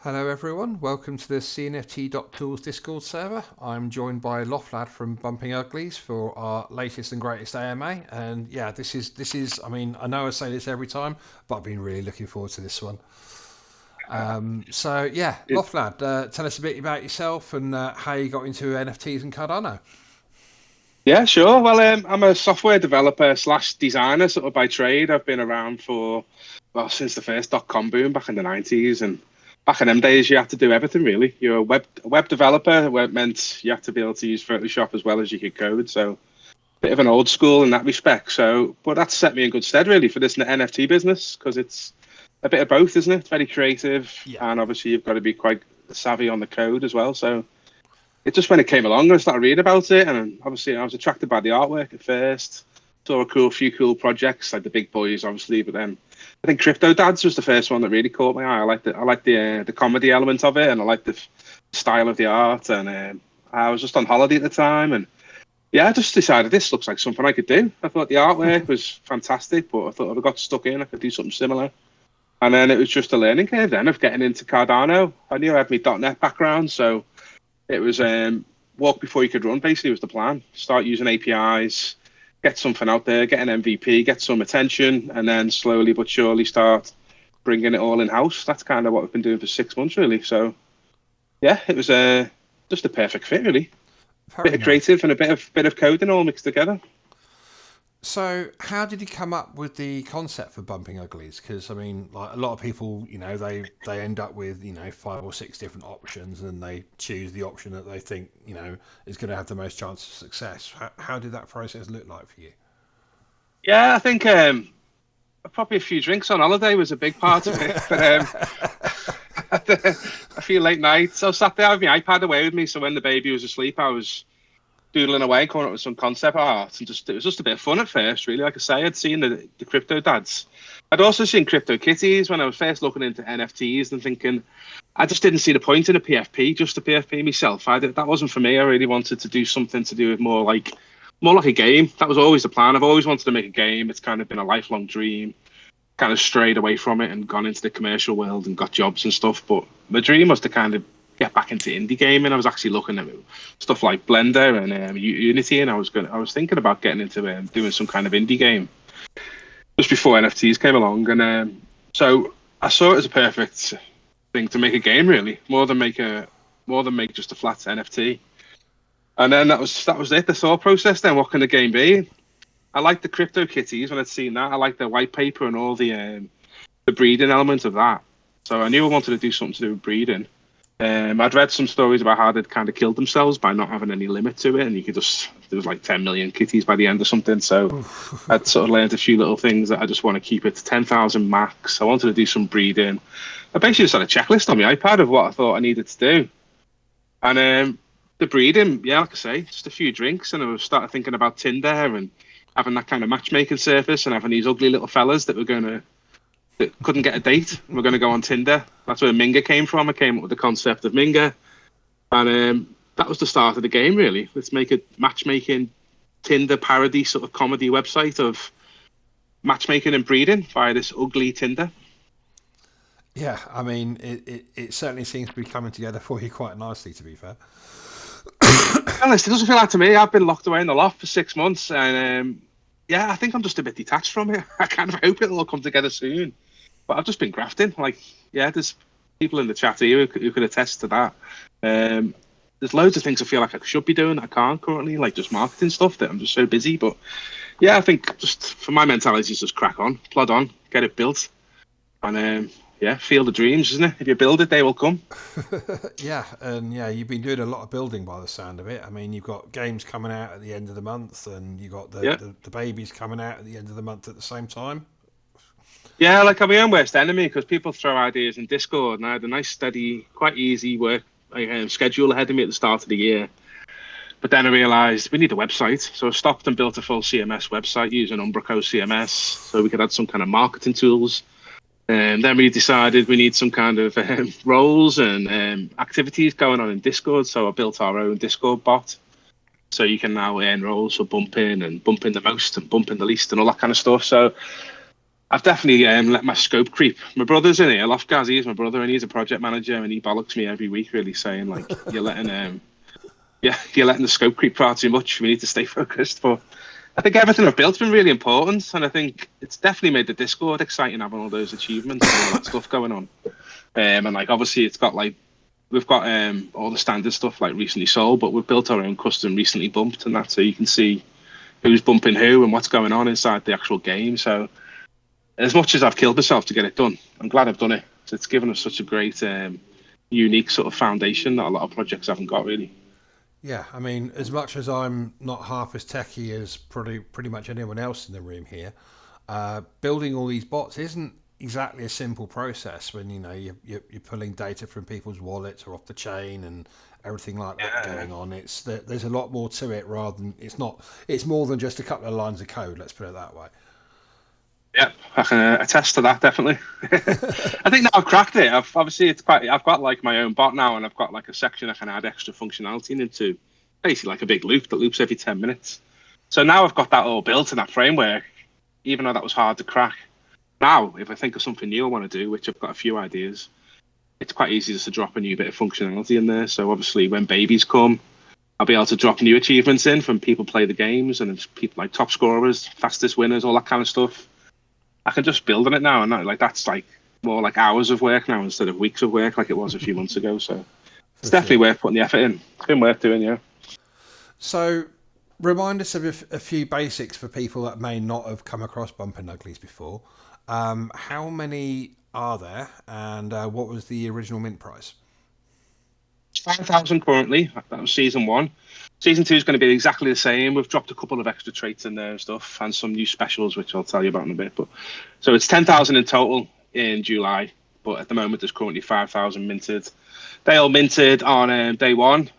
Hello everyone, welcome to the CNFT.tools Discord server. I'm joined by Loflad from Bumping Uglies for our latest and greatest AMA. And yeah, this is I mean, I know I say this every time, but I've been really looking forward to this one. So yeah, It- Loflad, tell us a bit about yourself and how you got into NFTs and Cardano. Yeah, sure. Well, I'm a software developer slash designer sort of by trade. I've been around since the first dot-com boom back in the 90s. And back in them days, you had to do everything really. You're a web developer, where it meant you had to be able to use Photoshop as well as you could code. So bit of an old school in that respect. But that's set me in good stead really for this NFT business because it's a bit of both, isn't it? It's very creative, Yeah, and obviously you've got to be quite savvy on the code as well. So it just when it came along, I started reading about it, and obviously I was attracted by the artwork at first. Saw few cool projects like the big boys, obviously, but then I think Crypto Dads was the first one that really caught my eye. I like the comedy element of it, and I like the style of the art. And I was just on holiday at the time, and yeah, I just decided this looks like something I could do. I thought the artwork was fantastic, but I thought if I got stuck in, I could do something similar. And then it was just a learning curve then of getting into Cardano. I knew I had my .NET background, so it was walk before you could run. Basically, was the plan. Start using APIs, get something out there, get an MVP, get some attention, and then slowly but surely start bringing it all in house. That's kind of what we've been doing for 6 months, really. So yeah, it was just a perfect fit, really. Bit very of nice. creative and a bit of coding all mixed together. So, how did you come up with the concept for bumping uglies? Because I mean, like a lot of people, they end up with five or six different options, and they choose the option that they think is going to have the most chance of success. How did that process look like for you? Yeah, I think probably a few drinks on holiday was a big part of it. But a few late nights. I sat there with my iPad away with me, so when the baby was asleep, I was doodling away, coming up with some concept art, and just it was just a bit of fun at first, really. Like I say, I'd seen the crypto dads. I'd also seen crypto kitties when I was first looking into NFTs and thinking I just didn't see the point in a PFP, just a PFP myself. That wasn't for me. I really wanted to do something to do with more like a game. That was always the plan. I've always wanted to make a game. It's kind of been a lifelong dream. Kind of strayed away from it and gone into the commercial world and got jobs and stuff. But my dream was to kind of get back into indie gaming. I was actually looking at stuff like Blender and Unity, and I was thinking about getting into doing some kind of indie game just before NFTs came along. And so I saw it as a perfect thing to make a game, really, more than make just a flat NFT. And then that was it. The thought process. Then what can the game be? I liked the crypto kitties when I'd seen that. I liked the white paper and all the breeding element of that. So I knew I wanted to do something to do with breeding. I'd read some stories about how they'd kind of killed themselves by not having any limit to it, and you could just there was like 10 million kitties by the end or something. So I'd sort of learned a few little things that I just want to keep it to 10,000 max. I wanted to do some breeding. I basically just had a checklist on my iPad of what I thought I needed to do. And the breeding, yeah, like I say, just a few drinks, and I started thinking about Tinder and having that kind of matchmaking service and having these ugly little fellas that couldn't get a date. We're going to go on Tinder. That's where Minga came from. I came up with the concept of Minga, and that was the start of the game. Really, let's make a matchmaking Tinder parody sort of comedy website of matchmaking and breeding via this ugly Tinder. Yeah, I mean, it certainly seems to be coming together for you quite nicely, to be fair. Honest, it doesn't feel like to me. I've been locked away in the loft for 6 months, and yeah, I think I'm just a bit detached from it. I kind of hope it'll all come together soon. But I've just been grafting. Like, yeah, there's people in the chat here who could attest to that. Um, there's loads of things I feel like I should be doing that I can't currently, like just marketing stuff that I'm just so busy. But yeah, I think just for my mentality is just crack on, plod on, get it built, and yeah, feel the dreams, isn't it? If you build it, they will come. Yeah, and yeah, you've been doing a lot of building by the sound of it. I mean, you've got games coming out at the end of the month, and you've got Yeah, the babies coming out at the end of the month at the same time. yeah, like I'm my own worst enemy because people throw ideas in Discord, and I had a nice, steady, quite easy work schedule ahead of me at the start of the year. But then I realised we need a website, so I stopped and built a full CMS website using Umbraco CMS, so we could add some kind of marketing tools. And then we decided we need some kind of roles and activities going on in Discord. So I built our own Discord bot. So you can now earn roles for bumping and bumping the most and bumping the least and all that kind of stuff. So I've definitely let my scope creep. My brother's in here. Lofgaz, he's my brother, and he's a project manager, and he bollocks me every week, really saying like, you're letting the scope creep far too much. We need to stay focused. But I think everything I've built's been really important, and I think it's definitely made the Discord exciting having all those achievements and all that stuff going on. And like obviously it's got like we've got all the standard stuff like recently sold, but we've built our own custom recently bumped and that, so you can see who's bumping who and what's going on inside the actual game. So as much as I've killed myself to get it done, I'm glad I've done it. So it's given us such a great, unique sort of foundation that a lot of projects haven't got really. Yeah, I mean, as much as I'm not half as techy as pretty much anyone else in the room here, building all these bots isn't exactly a simple process when you're pulling data from people's wallets or off the chain and everything like that Yeah, going on. There's a lot more to it rather than it's more than just a couple of lines of code. Let's put it that way. yeah, I can attest to that definitely. I think now I've cracked it. I've got like my own bot now, and I've got like a section I can add extra functionality into, basically like a big loop that loops every 10 minutes. So now I've got that all built in that framework, even though that was hard to crack. Now, if I think of something new I want to do, which I've got a few ideas, it's quite easy just to drop a new bit of functionality in there. So obviously, when babies come, I'll be able to drop new achievements in from people play the games and it's people like top scorers, fastest winners, all that kind of stuff. I can just build on it now, and like that's like more like hours of work now instead of weeks of work like it was a few months ago. So it's For definitely sure. worth putting the effort in. It's been worth doing, yeah. So, remind us of a few basics for people that may not have come across Bumping Uglies before. How many are there, and what was the original mint price? 5,000 currently. That was season one. Season two is going to be exactly the same. We've dropped a couple of extra traits in there and stuff, and some new specials, which I'll tell you about in a bit. But so it's 10,000 in total in July. But at the moment, there's currently 5,000 minted. They all minted on day one.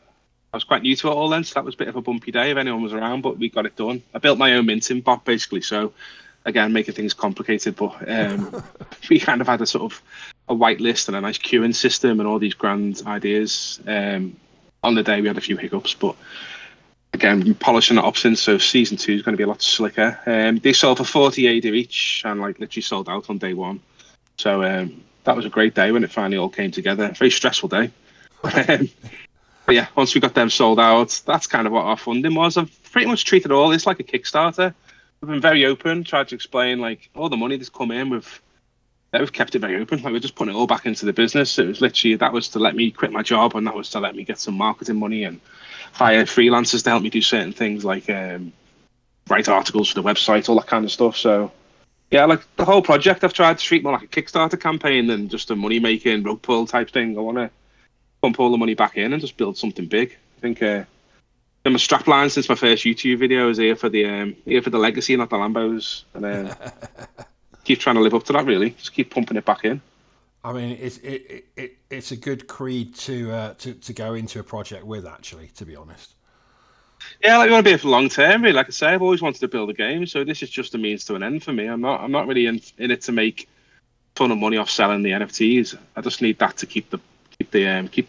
I was quite new to it all then, so that was a bit of a bumpy day if anyone was around, but we got it done. I built my own minting bot basically, so again, making things complicated, but we kind of had a sort of a whitelist and a nice queuing system and all these grand ideas. On the day, we had a few hiccups, but again, been polishing it up since. So season two is going to be a lot slicker. They sold for 40 ADA each, and like literally sold out on day one. So that was a great day when it finally all came together. A very stressful day. But yeah, once we got them sold out, that's kind of what our funding was. I've pretty much treated all this like a Kickstarter. We've been very open, tried to explain like all the money that's come in. We've kept it very open. Like we're just putting it all back into the business. It was literally that was to let me quit my job, and that was to let me get some marketing money and hire freelancers to help me do certain things like write articles for the website, all that kind of stuff. So yeah, like the whole project, I've tried to treat more like a Kickstarter campaign than just a money making rug pull type thing. I want to pump all the money back in and just build something big. I think been my strapline since my first YouTube video is here for the legacy, not the Lambos, and keep trying to live up to that. Really, just keep pumping it back in. I mean, it's a good creed to go into a project with, actually, to be honest. Yeah, like you want to be here for long term. Really, like I say, I've always wanted to build a game, so this is just a means to an end for me. I'm not really in it to make a ton of money off selling the NFTs. I just need that to keep the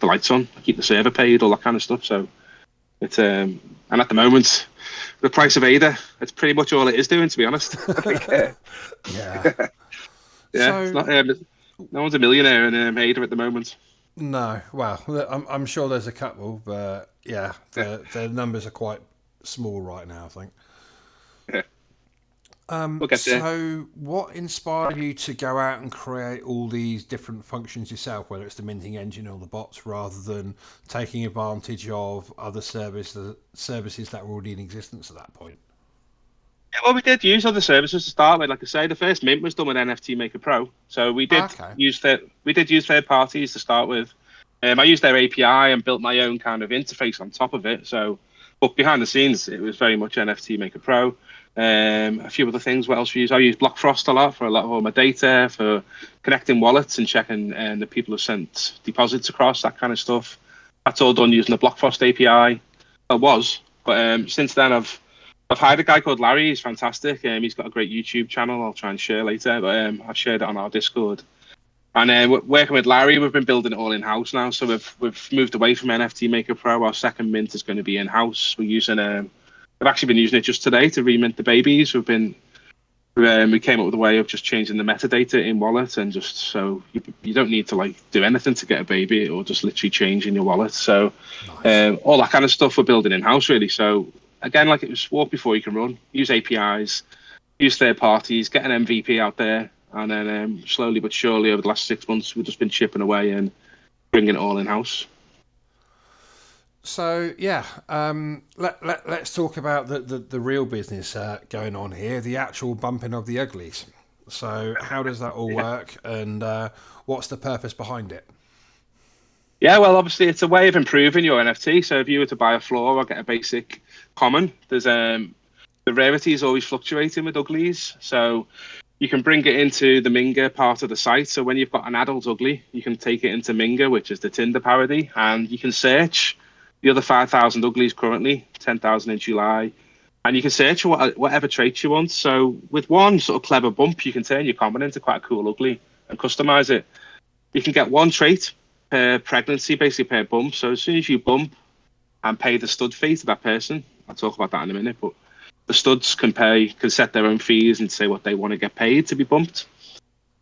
lights on, keep the server paid, all that kind of stuff. So it's and at the moment, the price of ADA, it's pretty much all it is doing, to be honest. Yeah. Yeah, it's So not. No one's a millionaire in ADA at the moment. no, well, I'm sure there's a couple, but yeah, Yeah, the numbers are quite small right now, I think. yeah, we'll get there. So what inspired you to go out and create all these different functions yourself, whether it's the minting engine or the bots, rather than taking advantage of other services that were already in existence at that point? Yeah, well, we did use other services to start with. Like I say, the first mint was done with NFT Maker Pro, so Okay. we did use third parties to start with. I used their API and built my own kind of interface on top of it. So, but behind the scenes, it was very much NFT Maker Pro. A few other things. What else we use? I use Blockfrost a lot for a lot of all my data, for connecting wallets and checking the people have sent deposits across, that kind of stuff. That's all done using the Blockfrost API. I was, but since then I've hired a guy called Larry. He's fantastic. He's got a great YouTube channel. I'll try and share later, but I've shared it on our Discord. And working with Larry, we've been building it all in house now. So we've moved away from NFT Maker Pro. Our second mint is going to be in house. We're using I've actually been using it just today to remint the babies. We've been We came up with a way of just changing the metadata in wallet, and just so you don't need to like do anything to get a baby, or just literally change in your wallet. So Nice. all that kind of stuff we're building in house really. So again, like it was walk before you can run. Use APIs, use third parties, get an MVP out there, and then slowly but surely over the last 6 months we've just been chipping away and bringing it all in house. So yeah, let's talk about the real business going on here, the actual bumping of the uglies. So how does that all Yeah. work, and what's the purpose behind it? Yeah, well, obviously it's a way of improving your NFT. So if you were to buy a floor or get a basic common, there's the rarity is always fluctuating with uglies. So you can bring it into the Minga part of the site. So when you've got an adult ugly, you can take it into Minga, which is the Tinder parody, and you can search the other 5,000 uglies currently, 10,000 in July, and you can search for whatever traits you want. So with one sort of clever bump, you can turn your common into quite a cool ugly and customize it. You can get one trait per pregnancy, basically per bump. So as soon as you bump and pay the stud fee to that person, I'll talk about that in a minute, but the studs can set their own fees and say what they want to get paid to be bumped.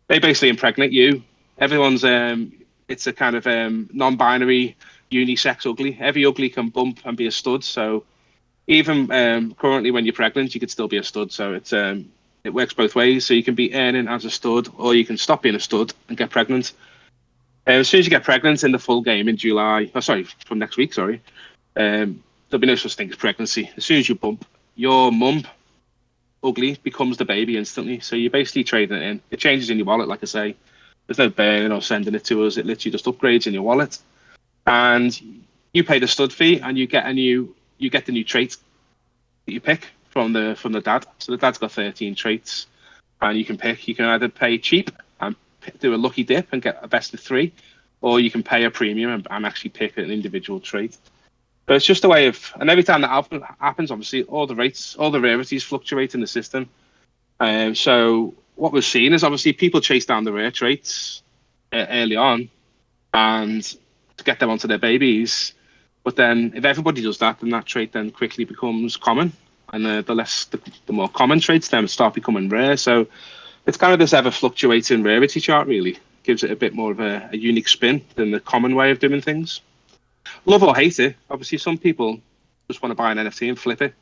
They basically impregnate you. Everyone's it's a kind of non-binary unisex ugly. Every ugly can bump and be a stud. So even currently, when you're pregnant, you could still be a stud. So it works both ways. So you can be earning as a stud, or you can stop being a stud and get pregnant. As soon as you get pregnant in the full game in July, from next week, there'll be no such thing as pregnancy. As soon as you bump, your mum ugly becomes the baby instantly. So you're basically trading it in. It changes in your wallet, like I say. There's no burning or sending it to us. It literally just upgrades in your wallet, and you pay the stud fee, and you get the new trait that you pick from the dad. So the dad's got 13 traits, and you can pick. You can either pay cheap and do a lucky dip and get a best of 3, or you can pay a premium and actually pick an individual trait. But it's just a way of, and every time that happens, obviously, all the rarities fluctuate in the system. So what we're seeing is obviously people chase down the rare traits early on, and to get them onto their babies. But then if everybody does that, then that trait then quickly becomes common, and the more common traits then start becoming rare. So it's kind of this ever fluctuating rarity chart, really. Gives it a bit more of a unique spin than the common way of doing things. Love or hate it. Obviously, some people just want to buy an NFT and flip it.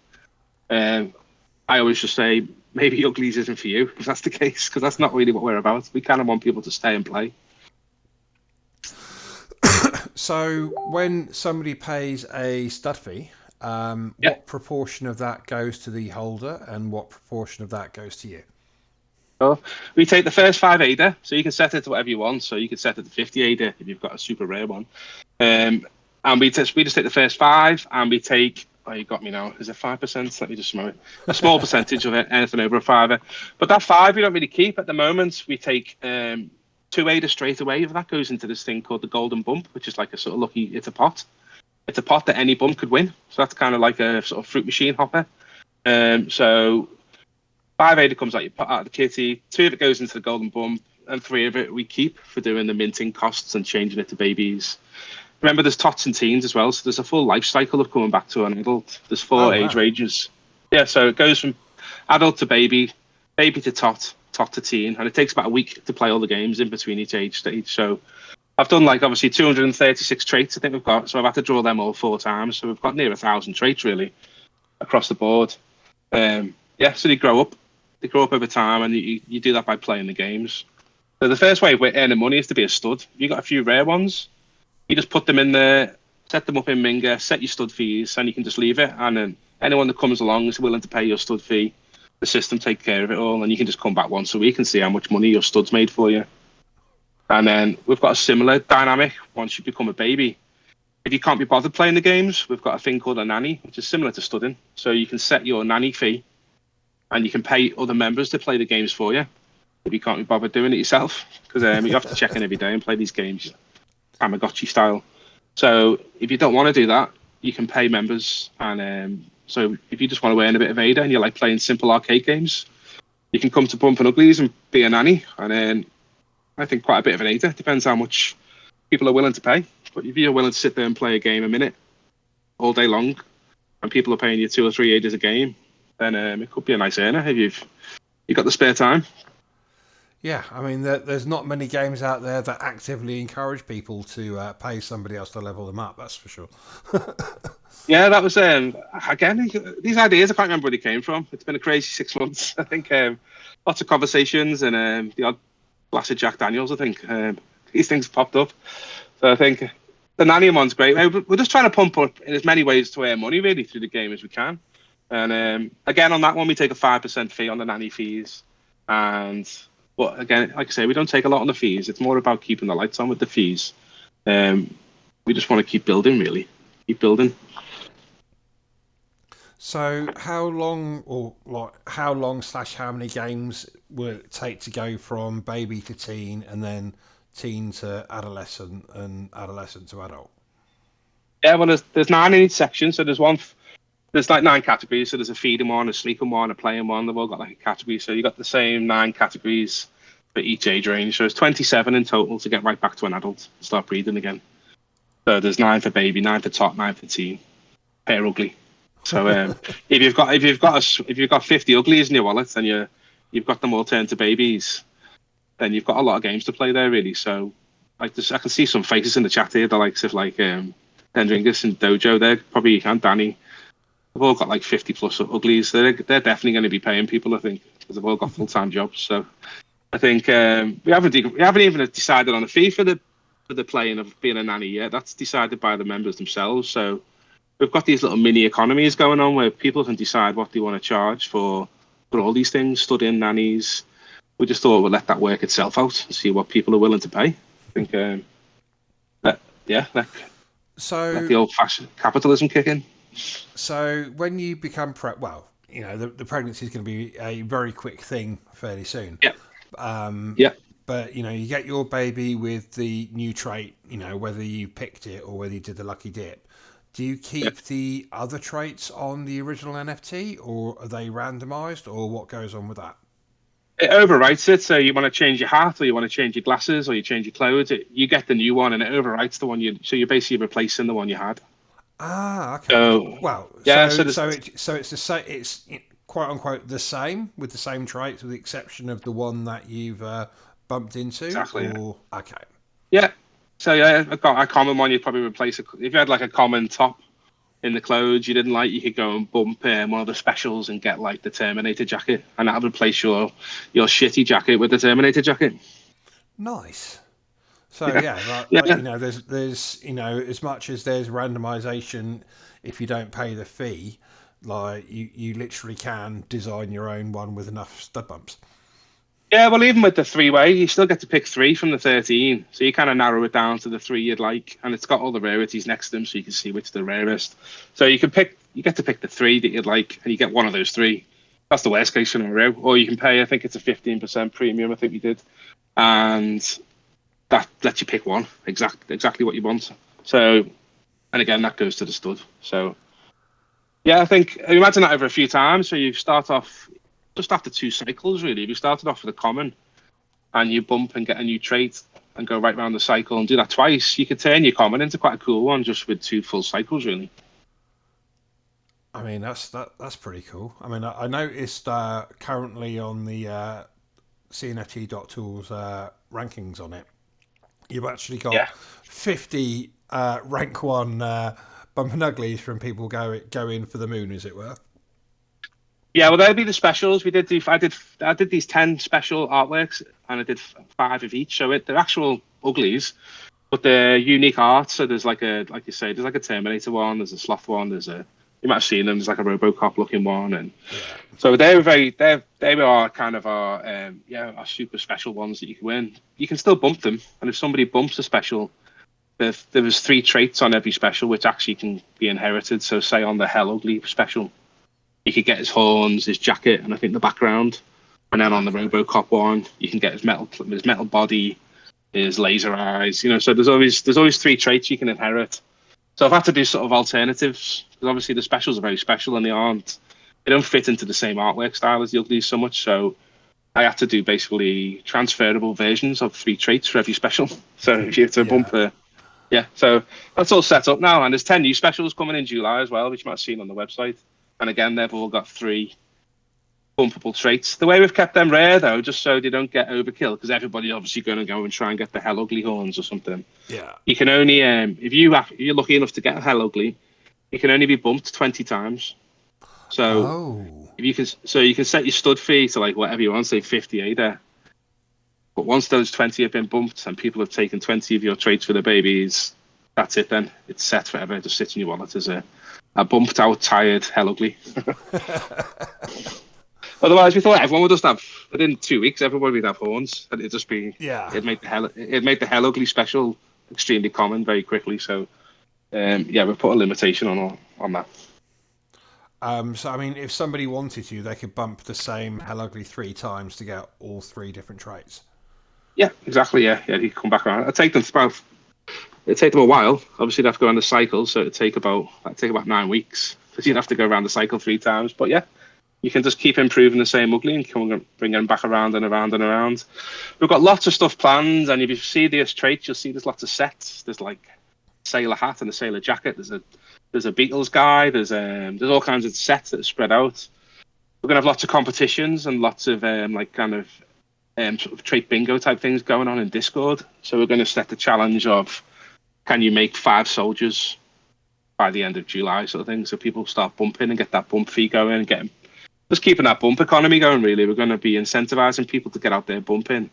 I always just say, maybe Uglies isn't for you, if that's the case, because that's not really what we're about. We kind of want people to stay and play. So when somebody pays a stud fee, what proportion of that goes to the holder, and what proportion of that goes to you? So we take the first 5 ADA, so you can set it to whatever you want. So you can set it to 50 ADA if you've got a super rare one. And we just take the first 5, and we take, oh, you got me now. Is it 5%? Let me just know it. A small percentage of it, anything over a 5. But that 5 we don't really keep at the moment. We take 2 ADA straight away. That goes into this thing called the golden bump, which is like a sort of lucky, it's a pot. It's a pot that any bump could win. So that's kind of like a sort of fruit machine hopper. So 5 ADA comes out of the kitty, 2 of it goes into the golden bump, and 3 of it we keep for doing the minting costs and changing it to babies. Remember, there's tots and teens as well, so there's a full life cycle of coming back to an adult. There's 4 age ranges. Yeah, so it goes from adult to baby to tot to teen, and it takes about a week to play all the games in between each age stage. So I've done like obviously 236 traits, I think we've got, so I've had to draw them all 4 times. So we've got near 1,000 traits really across the board. So they grow up. They grow up over time, and you do that by playing the games. So the first way we're earning money is to be a stud. If you've got a few rare ones, you just put them in there, set them up in Minga, set your stud fees, and you can just leave it. And then anyone that comes along is willing to pay your stud fee. The system takes care of it all, and you can just come back once a week and see how much money your stud's made for you. And then we've got a similar dynamic once you become a baby. If you can't be bothered playing the games, we've got a thing called a nanny, which is similar to studding. So you can set your nanny fee, and you can pay other members to play the games for you if you can't be bothered doing it yourself, because you have to check in every day and play these games Tamagotchi style. So if you don't want to do that, you can pay members. And so if you just want to earn a bit of ADA and you like playing simple arcade games, you can come to Bump and Uglies and be a nanny. And then I think quite a bit of an ADA. Depends how much people are willing to pay. But if you're willing to sit there and play a game a minute all day long, and people are paying you 2 or 3 ADAs a game, then it could be a nice earner if you got the spare time. Yeah, I mean, there's not many games out there that actively encourage people to pay somebody else to level them up. That's for sure. Yeah, that was again these ideas. I can't remember where they came from. It's been a crazy 6 months. I think lots of conversations and the odd glass of Jack Daniels. I think these things popped up. So I think the nanny one's great. We're just trying to pump up in as many ways to earn money really through the game as we can. And again, on that one, we take a 5% fee on the nanny fees. But again, like I say, we don't take a lot on the fees. It's more about keeping the lights on with the fees. We just want to keep building, really. Keep building. So, how long, or like, how long slash how many games will it take to go from baby to teen, and then teen to adolescent, and adolescent to adult? Yeah, well, there's 9 in each section. So there's like 9 categories. So there's a feeding one, a sleeping one, a playing one. They've all got like a category. So you got the same 9 categories for each age range. So it's 27 in total to get right back to an adult and start breathing again. So there's 9 for baby, 9 for top, 9 for teen. Pair ugly. So if you've got 50 uglies in your wallet and you've got them all turned to babies, then you've got a lot of games to play there really. So like this, I can see some faces in the chat here, the likes of like Dendringus and Dojo. They're probably, and Danny. They've all got like 50 plus uglies. They're definitely going to be paying people, I think, because they've all got full-time jobs. So I think we haven't even decided on a fee for the playing of being a nanny yet. That's decided by the members themselves. So we've got these little mini economies going on where people can decide what they want to charge for all these things, studying nannies. We just thought we'd let that work itself out and see what people are willing to pay. I think, let So, the old-fashioned capitalism kick in. so when you become well, you know, the pregnancy is going to be a very quick thing fairly soon. Yeah, Um, yeah, but you know, you get your baby with the new trait. You know, whether you picked it or whether you did the lucky dip. Do you yeah. keep the other traits on the original NFT, or are they randomized, or what goes on with that? It overwrites it. So you want to change your hat, or you want to change your glasses, or you change your clothes. You get the new one, and it overwrites the one you. So you're basically replacing the one you had. Ah, okay. So Well, yeah, so so there's it's the same. It's quote unquote the same with the same traits, with the exception of the one that you've bumped into. exactly Or okay, yeah. So yeah, a common one you'd probably replace. If you had like a common top in the clothes you didn't like, you could go and bump one of the specials and get like the Terminator jacket, and that would replace your shitty jacket with the Terminator jacket. nice. So Yeah, yeah, like yeah, you know, there's you know, as much as there's randomization, if you don't pay the fee, like you literally can design your own one with enough stud bumps. yeah. Well, even with the 3-way, you still get to pick 3 from the 13, so you kind of narrow it down to the 3 you'd like, and it's got all the rarities next to them, so you can see which is the rarest. So you get to pick the 3 that you'd like, and you get one of those 3. That's the worst case scenario. Or you can pay, I think it's a 15% premium. I think we did, and that lets you pick one exactly what you want. So, and again, that goes to the stud. So, yeah, I think imagine that over a few times. So you start off just after 2 cycles, really. If you started off with a common and you bump and get a new trait and go right round the cycle and do that twice, you could turn your common into quite a cool one just with 2 full cycles, really. I mean, that's pretty cool. I mean, I noticed currently on the CNFT.tools rankings on it, you've actually Yeah. got 50 rank one bump and uglies from people go in for the moon, as it were. Yeah, well, there'll be the specials. I did these 10 special artworks, and I did 5 of each. So they're actual uglies, but they're unique art. So there's like you say, there's like a Terminator one, there's a Sloth one, you might have seen them. There's like a RoboCop looking one, and Yeah. so they are kind of our super special ones that you can win. You can still bump them, and if somebody bumps a special, there was 3 traits on every special which actually can be inherited. So say on the Hell Ugly special, you could get his horns, his jacket, and I think the background. And then on the Okay. RoboCop one, you can get his metal body, his laser eyes. So there's always 3 traits you can inherit. So I've had to do sort of alternatives because obviously the specials are very special and they don't fit into the same artwork style as the uglies so much. So I had to do basically transferable versions of 3 traits for every special. So if you have to Yeah. bump yeah, so that's all set up now, and there's 10 new specials coming in July as well, which you might have seen on the website. And again, they've all got 3 bumpable traits. The way we've kept them rare, though, just so they don't get overkill, because everybody's obviously going to go and try and get the Hell Ugly horns or something. Yeah. You can only, if you're lucky enough to get a Hell Ugly, you can only be bumped 20 times. So if you can set your stud fee to like whatever you want, say 50 ADA. But once those 20 have been bumped and people have taken 20 of your traits for the babies, that's it then. It's set forever. It just sits in your wallet as a bumped out, tired Hell Ugly. Otherwise, we thought everyone would just have, within 2 weeks, everybody would have horns. And it'd just be, it'd make the Hell Ugly special extremely common very quickly. So, we put a limitation on that. So, I mean, if somebody wanted to, they could bump the same Hell Ugly 3 times to get all 3 different traits. Yeah, exactly. Yeah, you come back around. It'd take them a while. Obviously, they'd have to go around the cycle, so it'd take about 9 weeks because you'd have to go around the cycle 3 times. But yeah. You can just keep improving the same Ugly and bring them back around and around and around. We've got lots of stuff planned, and if you see these traits, you'll see there's lots of sets. There's like a sailor hat and a sailor jacket. There's a Beatles guy. There's all kinds of sets that are spread out. We're gonna have lots of competitions and lots of sort of trait bingo type things going on in Discord. So we're going to set the challenge of, can you make 5 soldiers by the end of July, sort of thing. So people start bumping and get that bump fee going and just keeping that bump economy going, really. We're going to be incentivizing people to get out there bumping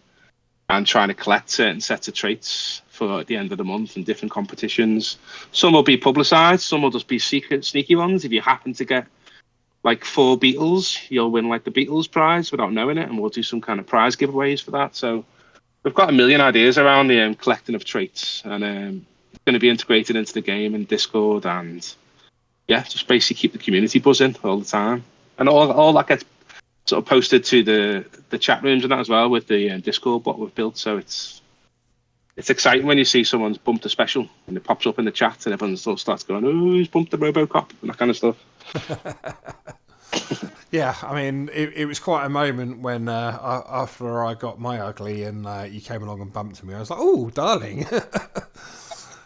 and trying to collect certain sets of traits for at the end of the month in different competitions. Some will be publicized, some will just be secret, sneaky ones. If you happen to get like 4 Beatles, you'll win like the Beatles prize without knowing it, and we'll do some kind of prize giveaways for that. So we've got a million ideas around the collecting of traits, and it's going to be integrated into the game in Discord, and just basically keep the community buzzing all the time. And all that gets sort of posted to the chat rooms and that as well with the Discord bot we've built. So it's exciting when you see someone's bumped a special and it pops up in the chat and everyone sort of starts going, "Oh, who's bumped the RoboCop?" and that kind of stuff. Yeah, I mean, it was quite a moment when after I got my Ugly and you came along and bumped me, I was like, "Oh, darling."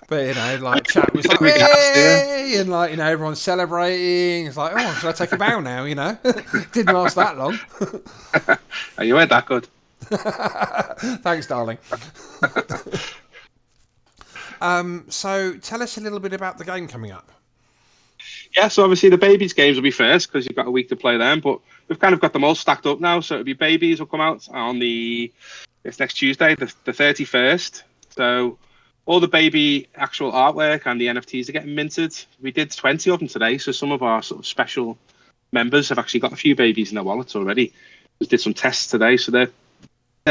But, like, chat was like, "Hey!" And, like, everyone's celebrating. It's like, "Oh, should I take a bow now?" Didn't last that long. You weren't that good. Thanks, darling. So, tell us a little bit about the game coming up. Yeah, so obviously the babies games will be first because you've got a week to play them, but we've kind of got them all stacked up now. So it'll be babies will come out on it's next Tuesday, the 31st. So all the baby actual artwork and the NFTs are getting minted. We did 20 of them today, so some of our sort of special members have actually got a few babies in their wallets already. We did some tests today, so they'll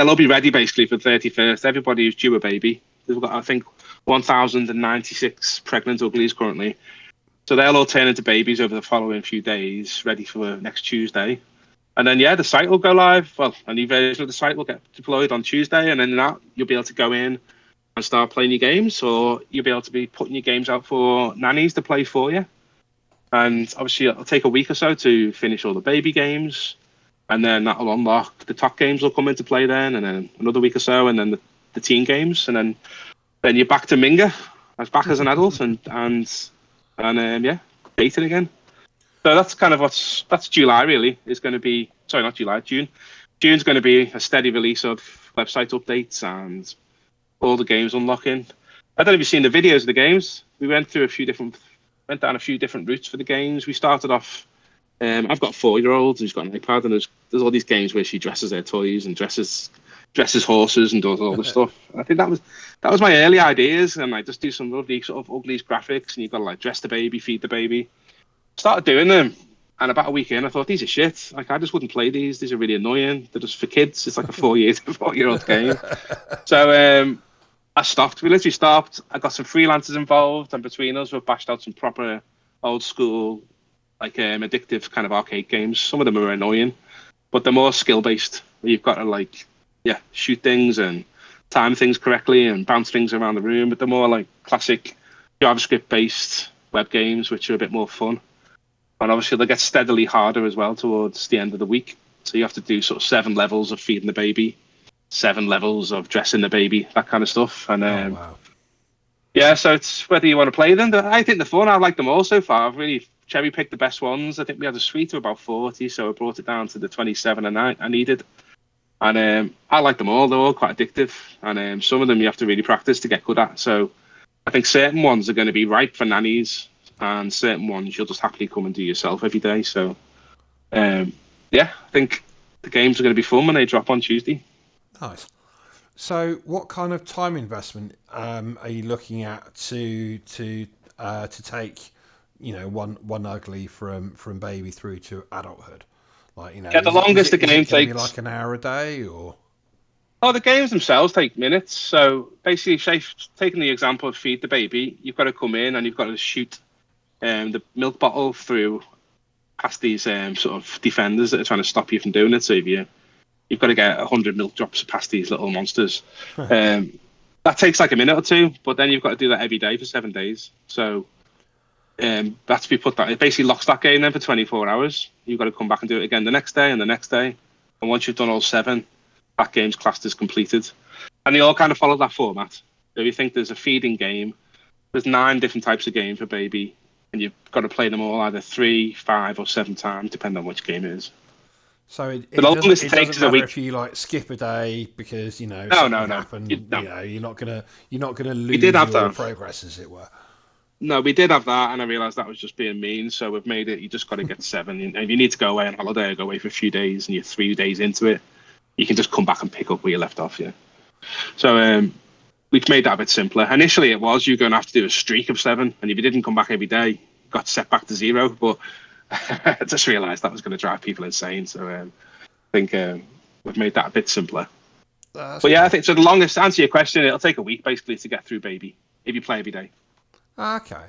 all be ready basically for the 31st. Everybody who's due a baby. We've got, I think, 1,096 pregnant Uglies currently. So they'll all turn into babies over the following few days, ready for next Tuesday. And then, the site will go live. Well, a new version of the site will get deployed on Tuesday, and then you'll be able to go in and start playing your games, or you'll be able to be putting your games out for nannies to play for you. And obviously, it'll take a week or so to finish all the baby games, and then that'll unlock the top games will come into play then, and then another week or so, and then the teen games, and then you're back to Minga, back as an adult, and dating again. So that's kind of that's July really. Is going to be, sorry, not July, June. June's going to be a steady release of website updates and all the games unlocking. I don't know if you've seen the videos of the games. We went down a few different routes for the games. We started off. I've got a 4-year-old who's got an iPad, and there's all these games where she dresses their toys and dresses horses and does all this stuff. I think that was my early ideas, and I just do some lovely sort of Uglies graphics, and you've got to like dress the baby, feed the baby. Started doing them, and about a week in, I thought, these are shit. Like, I just wouldn't play these. These are really annoying. They're just for kids. It's like a 4-year-old game. So I stopped. We literally stopped. I got some freelancers involved, and between us, we've bashed out some proper old school, like addictive kind of arcade games. Some of them are annoying, but they're more skill based. You've got to shoot things and time things correctly and bounce things around the room. But they're more like classic JavaScript based web games, which are a bit more fun. And obviously, they get steadily harder as well towards the end of the week. So you have to do sort of 7 levels of feeding the baby, 7 levels of dressing the baby, that kind of stuff. And wow. Yeah, so it's whether you want to play them. I think they're fun. I like them all so far. I've really cherry picked the best ones. I think we had a suite of about 40, so I brought it down to the 27 I needed. And I like them all. They're all quite addictive. And some of them you have to really practice to get good at. So I think certain ones are going to be ripe for nannies, and certain ones you'll just happily come and do yourself every day. So yeah, I think the games are going to be fun when they drop on Tuesday. Nice. So, what kind of time investment are you looking at to take, one ugly from baby through to adulthood? Like, Yeah, the longest the is it game going to be takes. like an hour a day or? Oh, the games themselves take minutes. So basically, say, taking the example of feed the baby, you've got to come in and you've got to shoot the milk bottle through past these sort of defenders that are trying to stop you from doing it. So if you've got to get 100 milk drops past these little monsters. That takes like a minute or two, but then you've got to do that every day for 7 days. So that's to be put that. It basically locks that game then for 24 hours. You've got to come back and do it again the next day and the next day. And once you've done all 7, that game's classed as completed. And they all kind of follow that format. So if you think there's a feeding game, there's 9 different types of game for baby, and you've got to play them all either 3, 5, or 7 times, depending on which game it is. So The it doesn't longest it it takes doesn't is a matter week. if you like skip a day because No, something no, no. happened. No. You're not gonna We did lose have your that. progress, as it were. No, we did have that, and I realised that was just being mean. So we've made it. You just got to get 7. And if you need to go away on holiday or go away for a few days, and you're 3 days into it, you can just come back and pick up where you left off. Yeah. So we've made that a bit simpler. Initially, it was you're going to have to do a streak of 7, and if you didn't come back every day, you got set back to 0. But I just realised that was going to drive people insane. So I think we've made that a bit simpler. That's But yeah, I cool. think so. The longest to answer your question, it'll take a week basically to get through baby if you play every day. Okay.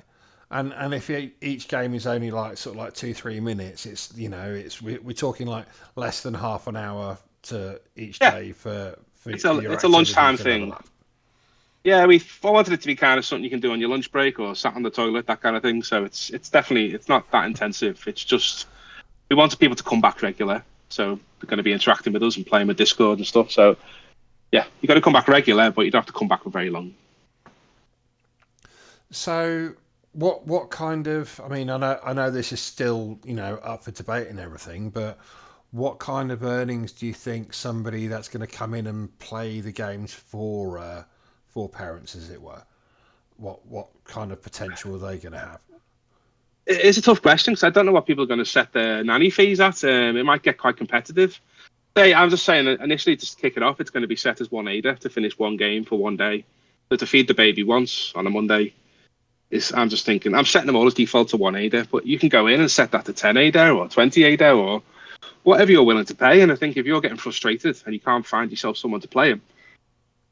And if each game is only like sort of like 2-3 minutes, it's we're talking like less than half an hour to each Yeah, day it's for a your it's a activities lunchtime to level thing. up. Yeah, I wanted it to be kind of something you can do on your lunch break or sat on the toilet, that kind of thing. So it's definitely it's not that intensive. It's just we wanted people to come back regular, so they're going to be interacting with us and playing with Discord and stuff. So yeah, you got to come back regular, but you don't have to come back for very long. So what kind of, I mean, I know this is still, up for debate and everything, but what kind of earnings do you think somebody that's going to come in and play the games for parents, as it were, what kind of potential are they going to have? It's a tough question because I don't know what people are going to set their nanny fees at. It might get quite competitive. I'm just saying initially just to kick it off, it's going to be set as 1 ADA to finish one game for one day. So to feed the baby once on a Monday is I'm just thinking I'm setting them all as default to 1 ADA, but you can go in and set that to 10 ADA or 20 ADA or whatever you're willing to pay. And I think if you're getting frustrated and you can't find yourself someone to play them,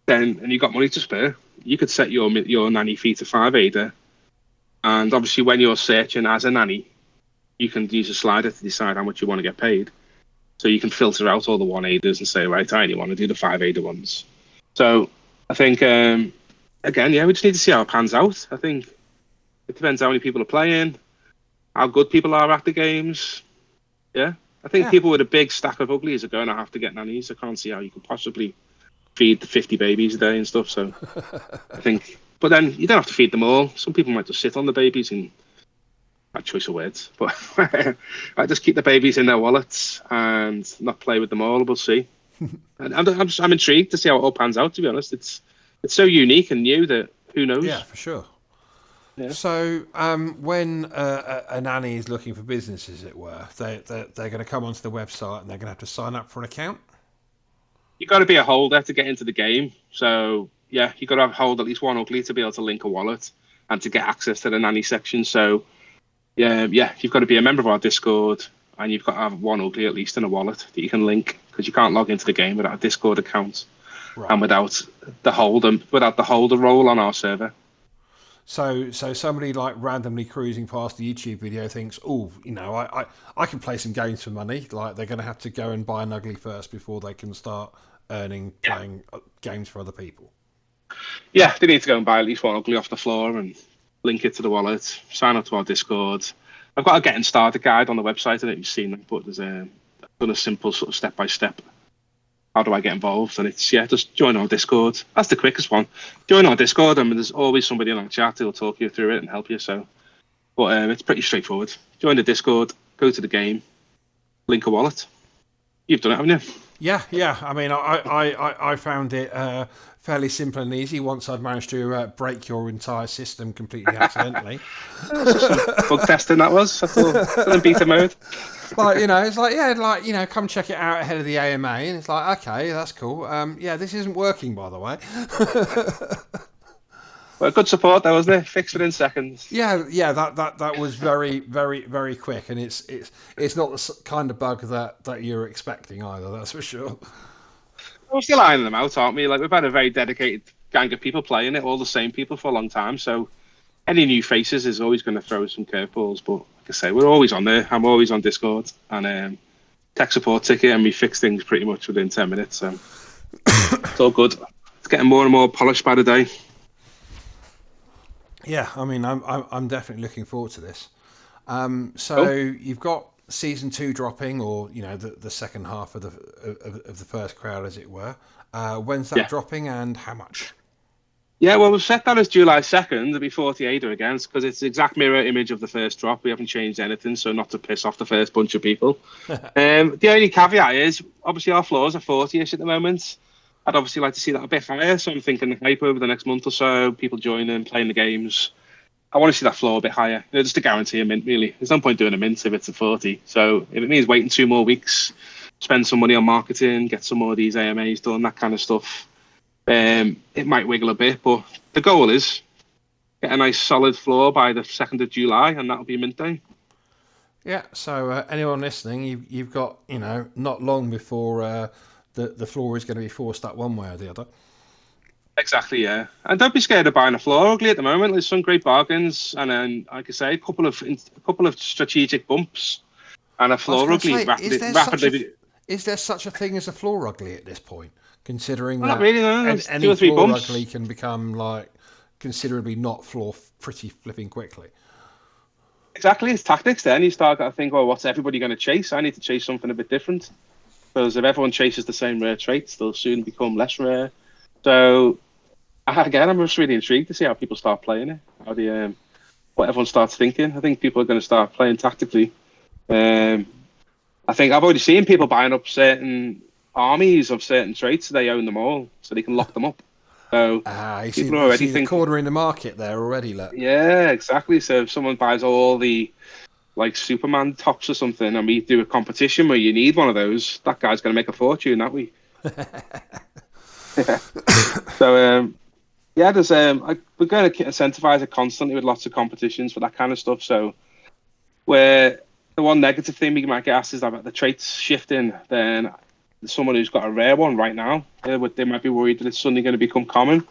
then and you've got money to spare, you could set your nanny fee to 5 ADA. And obviously, when you're searching as a nanny, you can use a slider to decide how much you want to get paid. So you can filter out all the 1 ADAs and say, right, I only want to do the 5 ADA ones. So I think, again, yeah, we just need to see how it pans out. I think it depends how many people are playing, how good people are at the games. Yeah. I think Yeah. people with a big stack of uglies are going to have to get nannies. I can't see how you can possibly feed the 50 babies a day and stuff. So I think, but then you don't have to feed them all. Some people might just sit on the babies and bad choice of words, but I just keep the babies in their wallets and not play with them all. We'll see. And I'm intrigued to see how it all pans out. To be honest, it's so unique and new that who Yeah, knows? for sure. Yeah, So, when a nanny is looking for business, as it were, they're going to come onto the website and they're going to have to sign up for an account. you got to be a holder to get into the game. So yeah, you got to hold at least one ugly to be able to link a wallet and to get access to the nanny section. So yeah, you've got to be a member of our Discord, and you've got to have one ugly at least in a wallet that you can link because you can't log into the game without a Discord account Right. and without the holder role on our server. So somebody like randomly cruising past the YouTube video thinks, oh, I can play some games for money. Like they're going to have to go and buy an ugly first before they can start earning Yeah, playing games for other people. yeah, they need to go and buy at least one ugly off the floor and link it to the wallet. Sign up to our Discord. I've got a getting started guide on the website. I don't know if you've seen it, but there's I've done a simple sort of step by step how do I get involved? And it's just join our Discord. That's the quickest one. Join our Discord, and there's always somebody in our chat who'll talk you through it and help you. So, but it's pretty straightforward. Join the Discord, go to the game, link a wallet. You've done it, haven't you? Yeah. I mean, I found it fairly simple and easy once I'd managed to break your entire system completely accidentally. That's just some bug testing that was. That's all. Still in beta mode. Like, it's like, come check it out ahead of the AMA, and it's like, okay, that's cool. This isn't working, by the way. Well, good support though, wasn't it? Fixed within seconds. Yeah, that was very, very, very quick, and it's not the kind of bug that you're expecting either. That's for sure. We're still ironing them out, aren't we? Like, we've had a very dedicated gang of people playing it, all the same people for a long time. So any new faces is always going to throw some curveballs. But like I say, we're always on there. I'm always on Discord and tech support ticket, and we fix things pretty much within 10 minutes. So it's all good. It's getting more and more polished by the day. Yeah, I mean, I'm definitely looking forward to this. You've got season 2 dropping, or the second half of the first crowd, as it were. When's that dropping, and how much? Yeah, well, we've set that as July 2nd. It'll be 48 again, because it's the exact mirror image of the first drop. We haven't changed anything, so not to piss off the first bunch of people. The only caveat is, obviously, our floors are 40ish at the moment. I'd obviously like to see that a bit higher, so I'm thinking the hype over the next month or so, people joining, playing the games. I want to see that floor a bit higher, just to guarantee a mint, really. There's no point doing a mint if it's a 40. So if it means waiting 2 more weeks, spend some money on marketing, get some more of these AMAs done, that kind of stuff, it might wiggle a bit. But the goal is get a nice solid floor by the 2nd of July, and that'll be mint day. Yeah, so anyone listening, you've got, not long before the floor is going to be forced up one way or the other. Exactly, yeah. And don't be scared of buying a floor ugly at the moment. There's some great bargains, and then, like I say, a couple of strategic bumps, and a floor ugly rapidly. Is there such a thing as a floor ugly at this point? Considering well, that not really, no. any 2 or 3 floor bumps. ugly can become like considerably not floor pretty flipping quickly. Exactly, it's tactics. Then you start to think, well, what's everybody going to chase? I need to chase something a bit different. Because if everyone chases the same rare traits, they'll soon become less rare. So, again, I'm just really intrigued to see how people start playing it. What everyone starts thinking. I think people are going to start playing tactically. I think I've already seen people buying up certain armies of certain traits, so they own them all, so they can lock them up. So people are already cornering the market there already. Look. Yeah, exactly. So if someone buys all the Superman tops or something, and we do a competition where you need one of those, that guy's going to make a fortune that week. So there's we're going to incentivize it constantly with lots of competitions for that kind of stuff. So where the one negative thing we might get asked is about the traits shifting, then someone who's got a rare one right now, they might be worried that it's suddenly going to become common.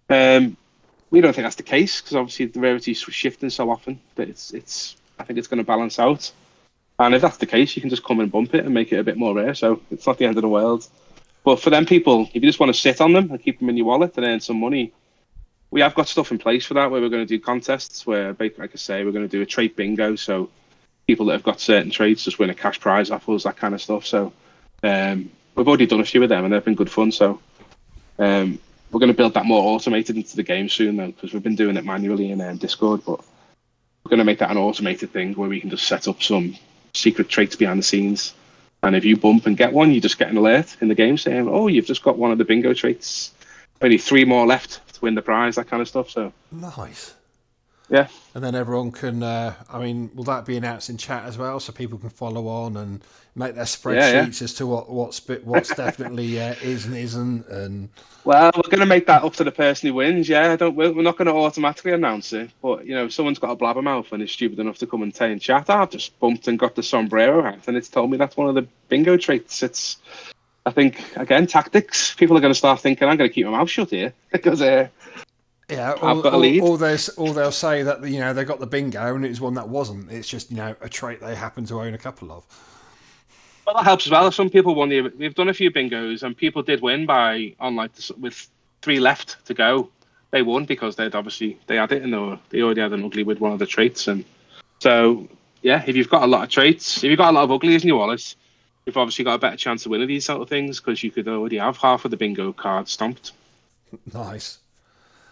We don't think that's the case, because obviously the rarity is shifting so often that I think it's going to balance out. And if that's the case, you can just come and bump it and make it a bit more rare. So it's not the end of the world. But for them people, if you just want to sit on them and keep them in your wallet and earn some money, we have got stuff in place for that, where we're going to do contests where, like I say, we're going to do a trait bingo. So people that have got certain traits just win a cash prize off us, that kind of stuff. So we've already done a few of them, and they've been good fun. So we're going to build that more automated into the game soon, though, because we've been doing it manually in Discord. But we're going to make that an automated thing where we can just set up some secret traits behind the scenes. And if you bump and get one, you just get an alert in the game saying, oh, you've just got one of the bingo traits. Only 3 more left to win the prize, that kind of stuff. So nice. Yeah. And then everyone can, will that be announced in chat as well, so people can follow on and make their spreadsheets as to what's definitely is and isn't? And well, we're going to make that up to the person who wins. Yeah, we're not going to automatically announce it, but if someone's got a blabbermouth and is stupid enough to come and say in chat, I've just bumped and got the sombrero hat, and it's told me that's one of the bingo traits. I think, again, tactics. People are going to start thinking, I'm going to keep my mouth shut here because yeah, I've got a lead. Or they'll say that they got the bingo and it was one that wasn't. It's just a trait they happen to own a couple of. Well, that helps as well. Some people won. We've done a few bingos, and people did win with 3 left to go. They won because they had it, and they already had an ugly with one of the traits. And so, yeah, if you've got a lot of traits, if you've got a lot of uglies in your wallet, you've obviously got a better chance of winning these sort of things because you could already have half of the bingo cards stomped. Nice.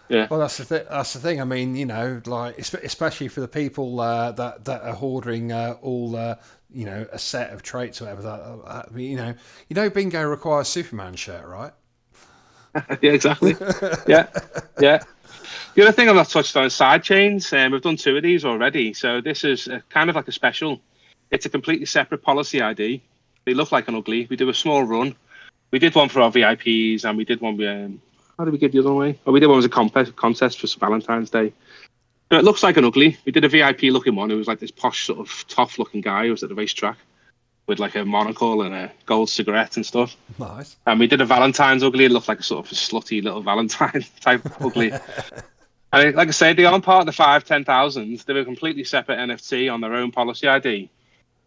Yeah. Well, that's the thing. I mean, like especially for the people that are hoarding all a set of traits or whatever. I mean, bingo requires Superman shirt, right? Yeah, exactly. Yeah, yeah. The other thing I've not touched on is side chains. We've done 2 of these already. So this is kind of like a special. It's a completely separate policy ID. They look like an ugly. We do a small run. We did one for our VIPs, and we did one with. How did we give the other one away? Oh, we did one as a contest for Valentine's Day. So it looks like an ugly. We did a VIP looking one. It was like this posh, sort of tough looking guy who was at the racetrack with like a monocle and a gold cigarette and stuff. Nice. And we did a Valentine's ugly. It looked like a sort of a slutty little Valentine type ugly. And like I say, they aren't part of the 5,000-10,000. They're a completely separate NFT on their own policy ID.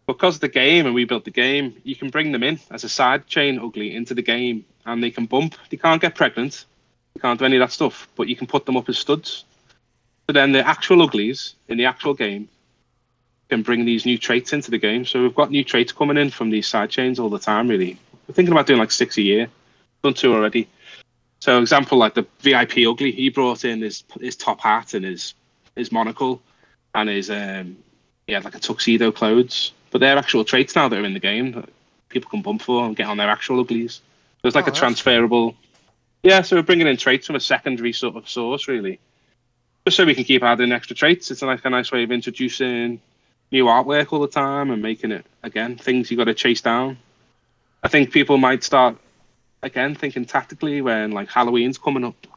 Because of the game, and we built the game, you can bring them in as a side chain ugly into the game, and they can bump. They can't get pregnant. They can't do any of that stuff, but you can put them up as studs. So then the actual uglies in the actual game can bring these new traits into the game. So we've got new traits coming in from these side chains all the time, really. We're thinking about doing like 6 a year. Done 2 already. So, example, like the VIP ugly, he brought in his top hat and his monocle and his like a tuxedo clothes. But they're actual traits now that are in the game that people can bump for and get on their actual uglies. So it's like a transferable. Cool. Yeah, so we're bringing in traits from a secondary sort of source, really, just so we can keep adding extra traits. It's like a nice way of introducing new artwork all the time and making it again things you got to chase down. I think people might start. Again, thinking tactically when like Halloween's coming up,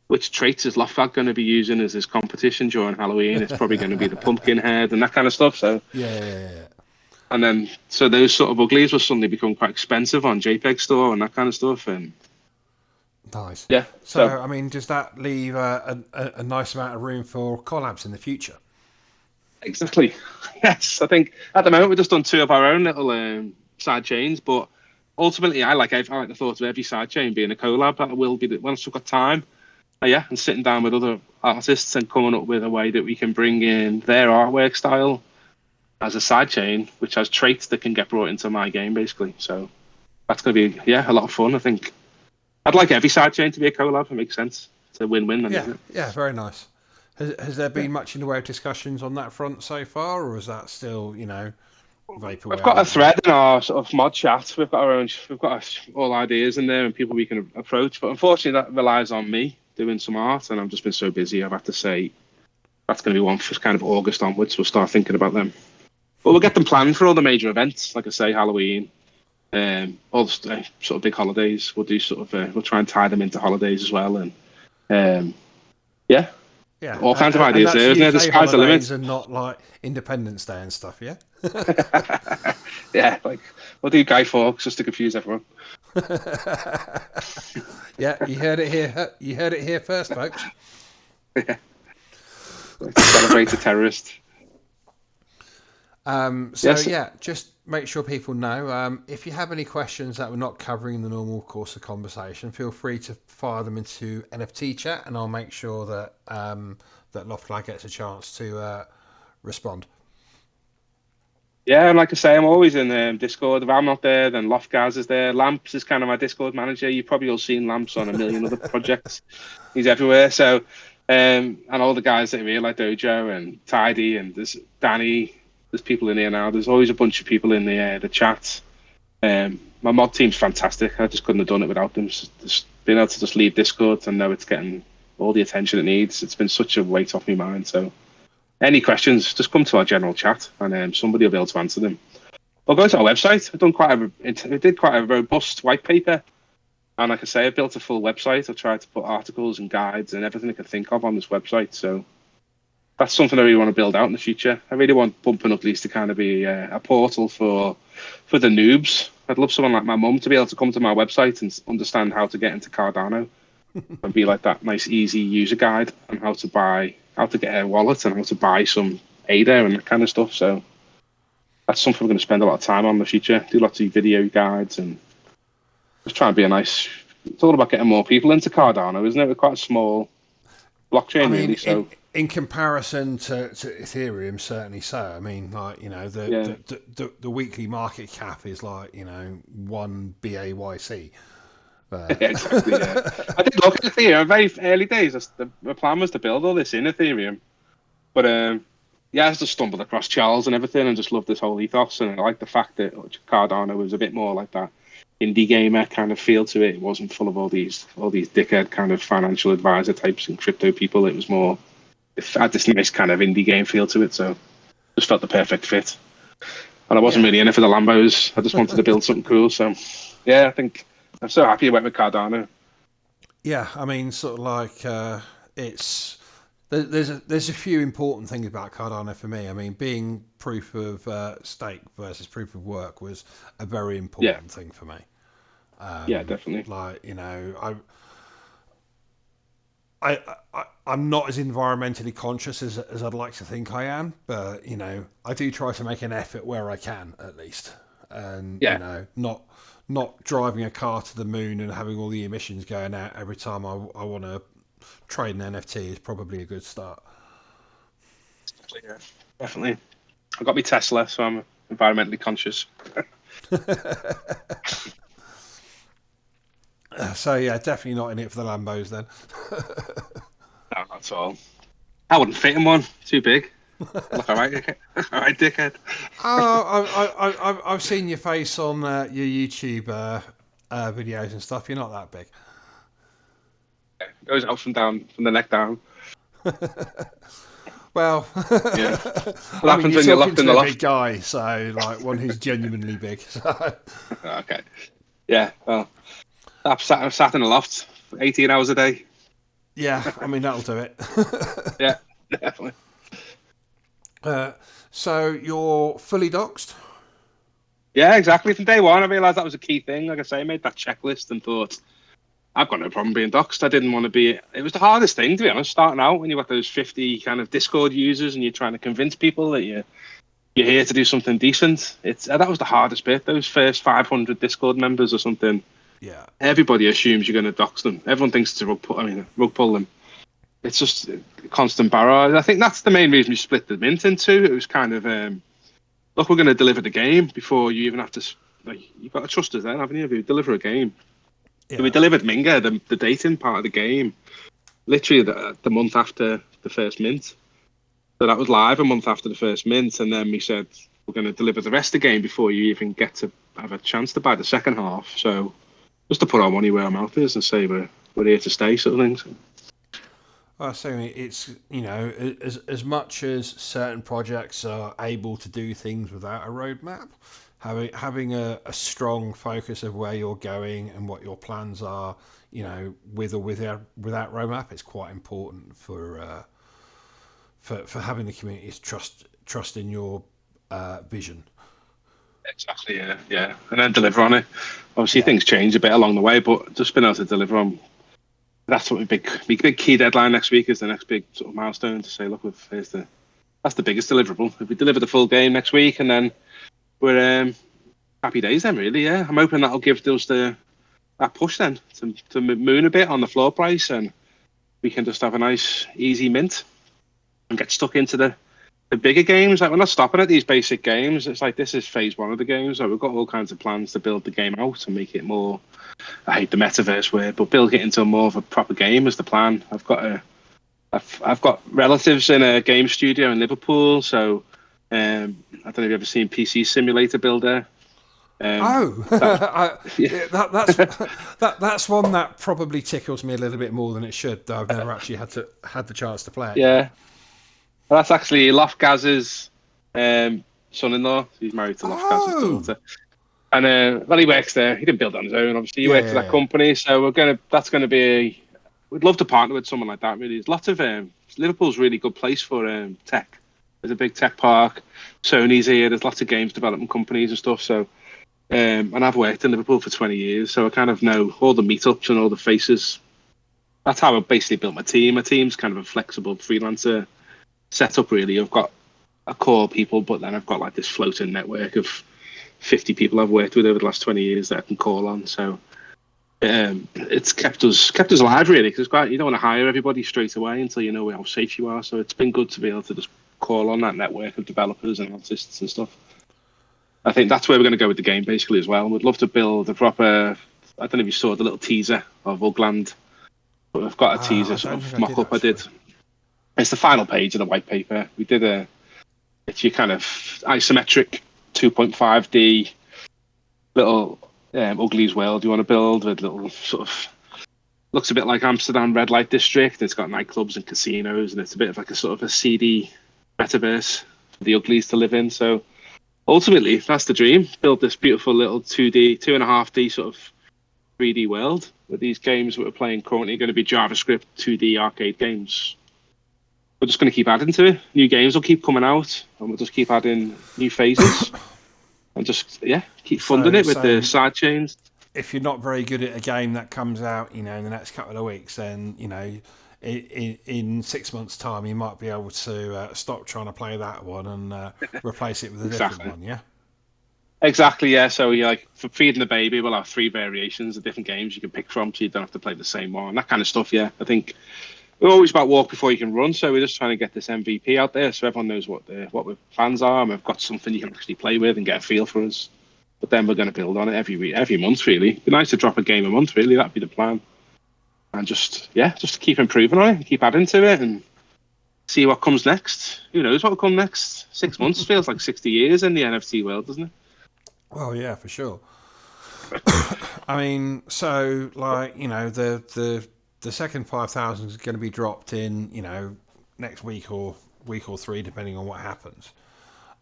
which traits is Loftbag going to be using as his competition during Halloween? It's probably going to be the pumpkin head and that kind of stuff. So yeah. And then so those sort of uglies will suddenly become quite expensive on JPEG Store and that kind of stuff. And nice. Yeah. So I mean, does that leave a nice amount of room for collabs in the future? Exactly. Yes, I think at the moment we've just done 2 of our own little side chains, but ultimately, I like the thought of every side chain being a collab. That will be once we've got time, and sitting down with other artists and coming up with a way that we can bring in their artwork style as a side chain, which has traits that can get brought into my game, basically. So that's going to be a lot of fun. I think I'd like every side chain to be a collab. It makes sense. It's a win-win. Yeah, very nice. Has there been much in the way of discussions on that front so far, or is that still vaporware? We've got a thread in our sort of mod chat. We've got all ideas in there and people we can approach. But unfortunately, that relies on me doing some art, and I've just been so busy. I've had to say that's going to be one for kind of August onwards. We'll start thinking about them. But we'll get them planned for all the major events, like I say, Halloween, all the sort of big holidays. We'll do we'll try and tie them into holidays as well, and all kinds of ideas there, isn't there? The sky's the limit. And not like Independence Day and stuff, yeah? Yeah, like we'll do Guy Fawkes just to confuse everyone. Yeah, you heard it here. You heard it here first, folks. Yeah. Celebrate a terrorist. Just make sure people know. If you have any questions that we're not covering in the normal course of conversation, feel free to fire them into NFT chat, and I'll make sure that that Loftflag gets a chance to respond. Yeah, and like I say, I'm always in Discord. If I'm not there, then Loftgaz is there. Lamps is kind of my Discord manager. You've probably all seen Lamps on a million other projects. He's everywhere. So, and all the guys that are here, like Dojo and Tidy, and there's Danny. There's people in here now. There's always a bunch of people in the chat. My mod team's fantastic. I just couldn't have done it without them. Just being able to just leave Discord and know it's getting all the attention it needs. It's been such a weight off my mind. So any questions, just come to our general chat and somebody will be able to answer them. Or go to our website. I did quite a robust white paper. And like I say, I built a full website. I tried to put articles and guides and everything I could think of on this website. So that's something I really want to build out in the future. I really want Bumping Uglies to kind of be a portal for the noobs. I'd love someone like my mum to be able to come to my website and understand how to get into Cardano and be like that nice, easy user guide on how to get a wallet and how to buy some ADA and that kind of stuff. So that's something we're going to spend a lot of time on in the future. Do lots of video guides and just try and be it's all about getting more people into Cardano, isn't it? We're quite a small blockchain, really. So in comparison to Ethereum, certainly so. I mean, like, you know, Yeah. the weekly market cap is like, you know, one BAYC. Yeah, exactly. Yeah, I did look at Ethereum very early days. The plan was to build all this in Ethereum, but yeah, I just stumbled across Charles and everything, and just loved this whole ethos. And I like the fact that Cardano was a bit more like that indie gamer kind of feel to it. It wasn't full of all these dickhead kind of financial advisor types and crypto people. It was more, it had this nice kind of indie game feel to it. So just felt the perfect fit. And I wasn't Yeah. really in it for the Lambos. I just wanted to build something cool. So yeah, I think I'm so happy I went with Cardano. Yeah, I mean, sort of like it's there's a few important things about Cardano for me. I mean, being proof of stake versus proof of work was a very Yeah, important thing for me. yeah, definitely. Like, you know, I'm not as environmentally conscious as I'd like to think I am, but you know, I do try to make an effort where I can, at least. And you Yeah, know, not driving a car to the moon and having all the emissions going out every time I want to trade an NFT is probably a good start. yeah, definitely. I got my Tesla, so I'm environmentally conscious. So yeah, definitely not in it for the Lambos then. No, that's all. I wouldn't fit in one. Too big. Look, all right, dickhead. All right, dickhead. Oh, I've seen your face on your YouTube videos and stuff. You're not that big. Goes up and down from the neck down. Well, Yeah. What I mean, happens you're when you're talking locked in to the a big loft? guy, so like one who's genuinely big. So, Okay. Yeah. Well, I'm sat in the loft for 18 hours a day. yeah, I mean that'll do it. Yeah, definitely. uh, so you're fully doxed? Yeah, exactly. From day one, I realised that was a key thing. Like I say, I made that checklist and thought, I've got no problem being doxxed. I didn't want to be. It was the hardest thing, to be honest, starting out when you've got those 50 kind of Discord users and you're trying to convince people that you're here to do something decent. It's that was the hardest bit. Those first 500 Discord members or something. Yeah, Everybody assumes you're going to dox them. Everyone thinks it's a rug pull. I mean, rug pull them. It's just a constant barrage. I think that's the main reason we split the mint in two. It was kind of look, we're going to deliver the game before you even have to. Like, you've got to trust us then, haven't you? If you deliver a game. So we yeah. delivered Minga, the dating part of the game, literally the month after the first mint. So that was live a month after the first mint, and then we said we're going to deliver the rest of the game before you even get to have a chance to buy the second half. So just to put our money where our mouth is and say we're here to stay, sort of thing. So, Well, so it's, you know, as much as certain projects are able to do things without a roadmap, having a strong focus of where you're going and what your plans are, you know, with or without roadmap, is quite important for having the community's trust in your vision. exactly, yeah, yeah, and then deliver on it. Obviously, Yeah, things change a bit along the way, but just being able to deliver on. That's what my big key deadline next week is the next big sort of milestone to say, look, that's the biggest deliverable. If we deliver the full game next week, and then we're happy days then, really. Yeah, I'm hoping that'll give us that push then to moon a bit on the floor price, and we can just have a nice easy mint and get stuck into the bigger games. Like, we're not stopping at these basic games. It's like this is phase one of the game, so we've got all kinds of plans to build the game out and make it more. I hate the metaverse word, but build it into more of a proper game is the plan. I've got relatives in a game studio in Liverpool, so I don't know if you've ever seen PC Simulator Builder. oh, That was yeah, yeah, that's one that probably tickles me a little bit more than it should, though I've never actually had the chance to play it yet. yeah. Well, that's actually Lofgaz's son-in-law. He's married to Lofgaz's Oh, daughter, and well, he works there. He didn't build it on his own, obviously. He yeah, works for yeah, that yeah. company, so that's gonna be. We'd love to partner with someone like that. Really, there's lots of Liverpool's a really good place for tech. There's a big tech park. Sony's here. There's lots of games development companies and stuff. So, and I've worked in Liverpool for 20 years, so I kind of know all the meetups and all the faces. That's how I basically built my team. My team's kind of a flexible freelancer setup. Really, I've got a core people, but then I've got like this floating network of 50 people I've worked with over the last 20 years that I can call on. So it's kept us alive really, because you don't want to hire everybody straight away until you know how safe you are. So it's been good to be able to just call on that network of developers and artists and stuff. I think that's where we're going to go with the game basically as well. We'd love to build a proper. I don't know if you saw the little teaser of Ugland, but I've got a teaser sort of mock-up I did. It's the final page of the white paper. We did it's your kind of isometric 2.5D little Uglies world you want to build with little sort of looks a bit like Amsterdam red light district. It's got nightclubs and casinos, and it's a bit of like a sort of a seedy metaverse for the Uglies to live in. So ultimately, that's the dream. Build this beautiful little 2D, 2.5D sort of 3D world where these games that we're playing currently are going to be JavaScript 2D arcade games. We're just going to keep adding to it. New games will keep coming out, and we'll just keep adding new phases. And just keep funding it with the side chains. If you're not very good at a game that comes out, in the next couple of weeks, then in 6 months' time, you might be able to stop trying to play that one and replace it with a different one. Yeah. Exactly. Yeah. So for feeding the baby, we'll have 3 variations of different games you can pick from, so you don't have to play the same one. That kind of stuff. Yeah. I think we're always about walk before you can run, so we're just trying to get this MVP out there so everyone knows what our plans are, and we've got something you can actually play with and get a feel for us. But then we're going to build on it every month, really. It'd be nice to drop a game a month, really. That'd be the plan. And just keep improving on it, and keep adding to it, and see what comes next. Who knows what will come next? 6 months feels like 60 years in the NFT world, doesn't it? Well, yeah, for sure. I mean, so, the second 5,000 is going to be dropped in, next week or 3, depending on what happens.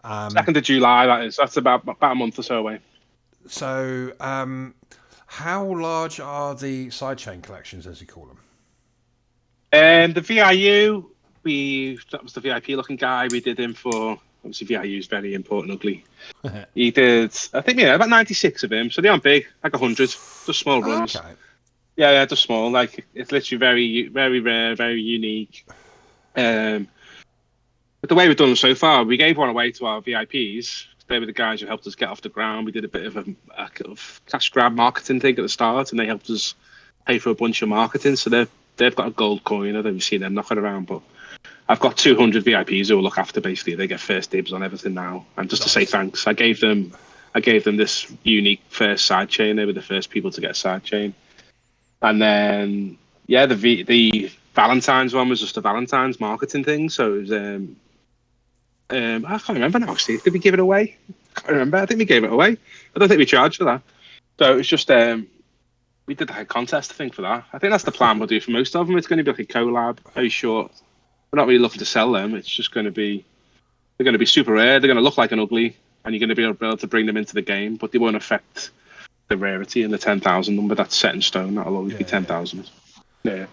2nd of July, that is. That's about a month or so away. So, how large are the sidechain collections, as you call them? The VIU, that was the VIP looking guy. We did him for, obviously VIU is very important, ugly. He did, I think, about 96 of him. So they aren't big, like 100, just small runs. Okay. Yeah, just small. Like, it's literally very, very rare, very unique. But the way we've done them so far, we gave one away to our VIPs. They were the guys who helped us get off the ground. We did a bit of a kind of cash grab marketing thing at the start, and they helped us pay for a bunch of marketing. So they've got a gold coin. I don't know if you've seen them knocking around, but I've got 200 VIPs who will look after. Basically, they get first dibs on everything now. And just to say thanks, I gave them this unique first side chain. They were the first people to get a side chain. And then the Valentine's one was just a Valentine's marketing thing. So it was I can't remember now. Actually, did we give it away? I can't remember. I think we gave it away. I don't think we charged for that. So it was just we did a contest, I think, for that. I think that's the plan we'll do for most of them. It's going to be like a collab, very short. We're not really looking to sell them. It's just going to be they're going to be super rare. They're going to look like an ugly, and you're going to be able to bring them into the game, but they won't affect the rarity and the 10,000 number. That's set in stone. That'll always be 10,000. Yeah.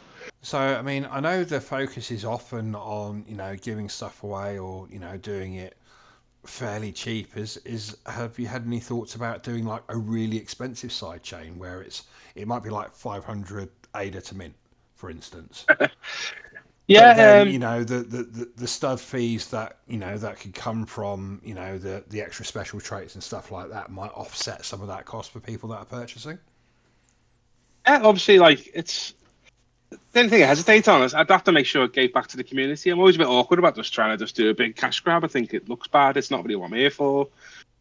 So, I mean, I know the focus is often on, giving stuff away or, doing it fairly cheap. Have you had any thoughts about doing like a really expensive sidechain where it might be like 500 ADA to mint, for instance? Yeah. Then, the stud fees that, that could come from, the extra special traits and stuff like that might offset some of that cost for people that are purchasing. Yeah, obviously, it's the only thing I hesitate on is I'd have to make sure it gave back to the community. I'm always a bit awkward about just trying to do a big cash grab. I think it looks bad. It's not really what I'm here for.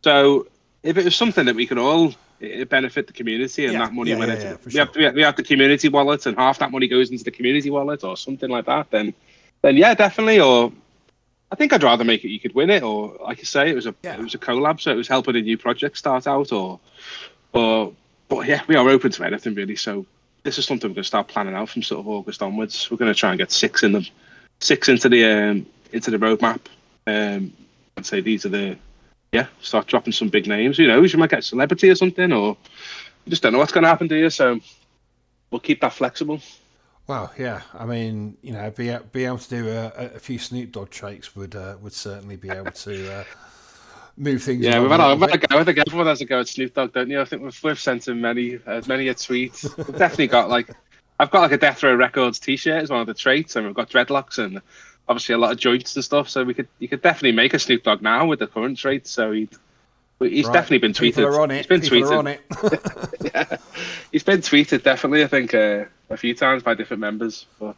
So if it was something that we could all benefit the community and that money we have the community wallet and half that money goes into the community wallet or something like that, then yeah, definitely. Or I think I'd rather make it you could win it, or like you say, it was a collab, so it was helping a new project start out, but yeah, we are open to anything really. So this is something we're going to start planning out from sort of August onwards. We're going to try and get 6 into the roadmap, and say these are start dropping some big names. Who knows? You might get a celebrity or something, or you just don't know what's going to happen, do you? So we'll keep that flexible. Well, yeah. I mean, be able to do a few Snoop Dogg shakes would certainly be able to move things. Yeah, we've had a go. I think everyone has a go at Snoop Dogg, don't you? I think we've sent him many a tweet. We've definitely got I've got a Death Row Records T-shirt as one of the traits, and we've got dreadlocks and obviously a lot of joints and stuff. So you could definitely make a Snoop Dogg now with the current traits. So we'd But he's Right. definitely been People tweeted. are on He's it. been People are tweeted. on it. Yeah, he's been tweeted definitely. I think a few times by different members. But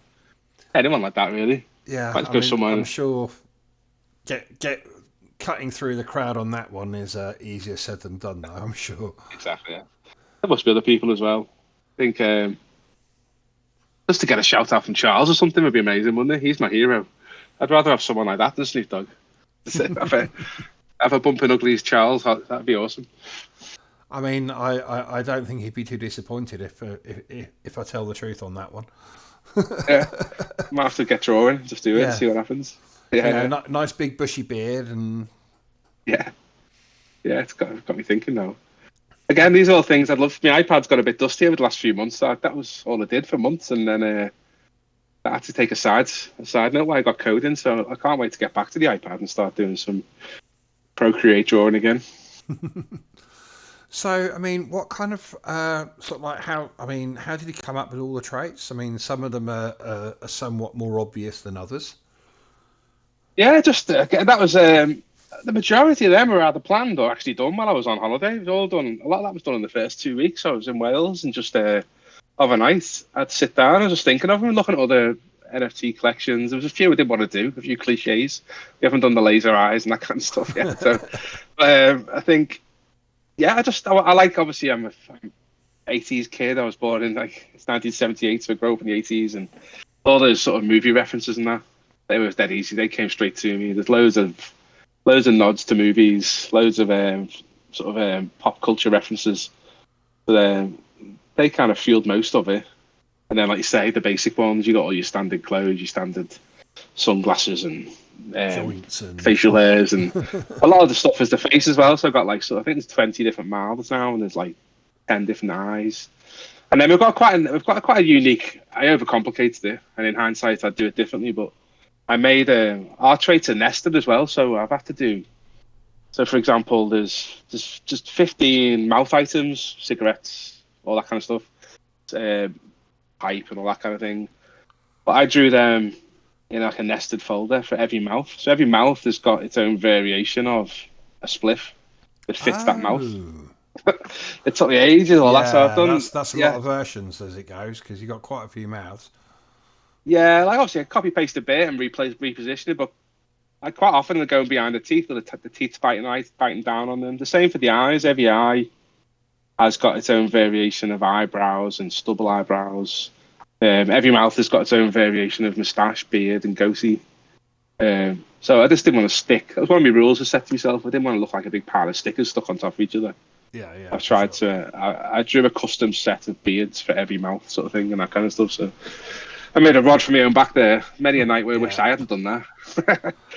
anyone like that really Yeah, might I go mean, I'm somewhere. sure get cutting through the crowd on that one is easier said than done, though. I'm sure. Exactly. Yeah. There must be other people as well. I think just to get a shout out from Charles or something would be amazing, wouldn't it? He's my hero. I'd rather have someone like that than Snoop Dogg. Have a bump in Uglies Charles. That'd be awesome. I mean, I don't think he'd be too disappointed if I tell the truth on that one. Yeah, might have to get drawing. Just do it. Yeah, See what happens. you know, Yeah, nice big bushy beard and yeah, yeah. It's got me thinking now. Again, these are all things I'd love. My iPad's got a bit dusty over the last few months. That was all I did for months, and then I had to take a side note while I got coding. So I can't wait to get back to the iPad and start doing some Procreate drawing again. So, I mean, what kind of sort of like how? I mean, how did he come up with all the traits? I mean, some of them are somewhat more obvious than others. Yeah, just that was the majority of them were either planned or actually done while I was on holiday. It was all done. A lot of that was done in the first 2 weeks. I was in Wales, and just overnight I'd sit down and just thinking of them, looking at other NFT collections. There was a few I didn't want to do, a few cliches. We haven't done the laser eyes and that kind of stuff yet. So I think, yeah, I like, obviously I'm 80s kid. I was born in like it's 1978, so I grew up in the 80s, and all those sort of movie references and that. They were dead easy. They came straight to me. There's loads of nods to movies, loads of pop culture references. But they kind of fueled most of it. And then, like you say, the basic ones. You got all your standard clothes, your standard sunglasses, and Joints and facial hairs, and a lot of the stuff is the face as well. So I've got I think there's 20 different mouths now, and there's like 10 different eyes. And then we've got quite a unique. I overcomplicated it, and in hindsight, I'd do it differently, but. I made our traits are nested as well, so I've had to do. So, for example, there's just 15 mouth items, cigarettes, all that kind of stuff, pipe and all that kind of thing. But I drew them in like a nested folder for every mouth. So every mouth has got its own variation of a spliff that fits that mouth. It took me ages. All that, so I've done. That's a lot of versions as it goes because you've got quite a few mouths. Yeah, like obviously I copy paste a bit and reposition it, but I quite often go behind the teeth, or the teeth biting down on them. The same for the eyes. Every eye has got its own variation of eyebrows and stubble eyebrows. Every mouth has got its own variation of moustache, beard, and goatee. So I just didn't want to stick. That was one of my rules I set to myself. I didn't want to look like a big pile of stickers stuck on top of each other. Yeah. I've tried to. I drew a custom set of beards for every mouth, sort of thing, and that kind of stuff. So. I made a rod for my own back there. Many a night where I wished I hadn't done that.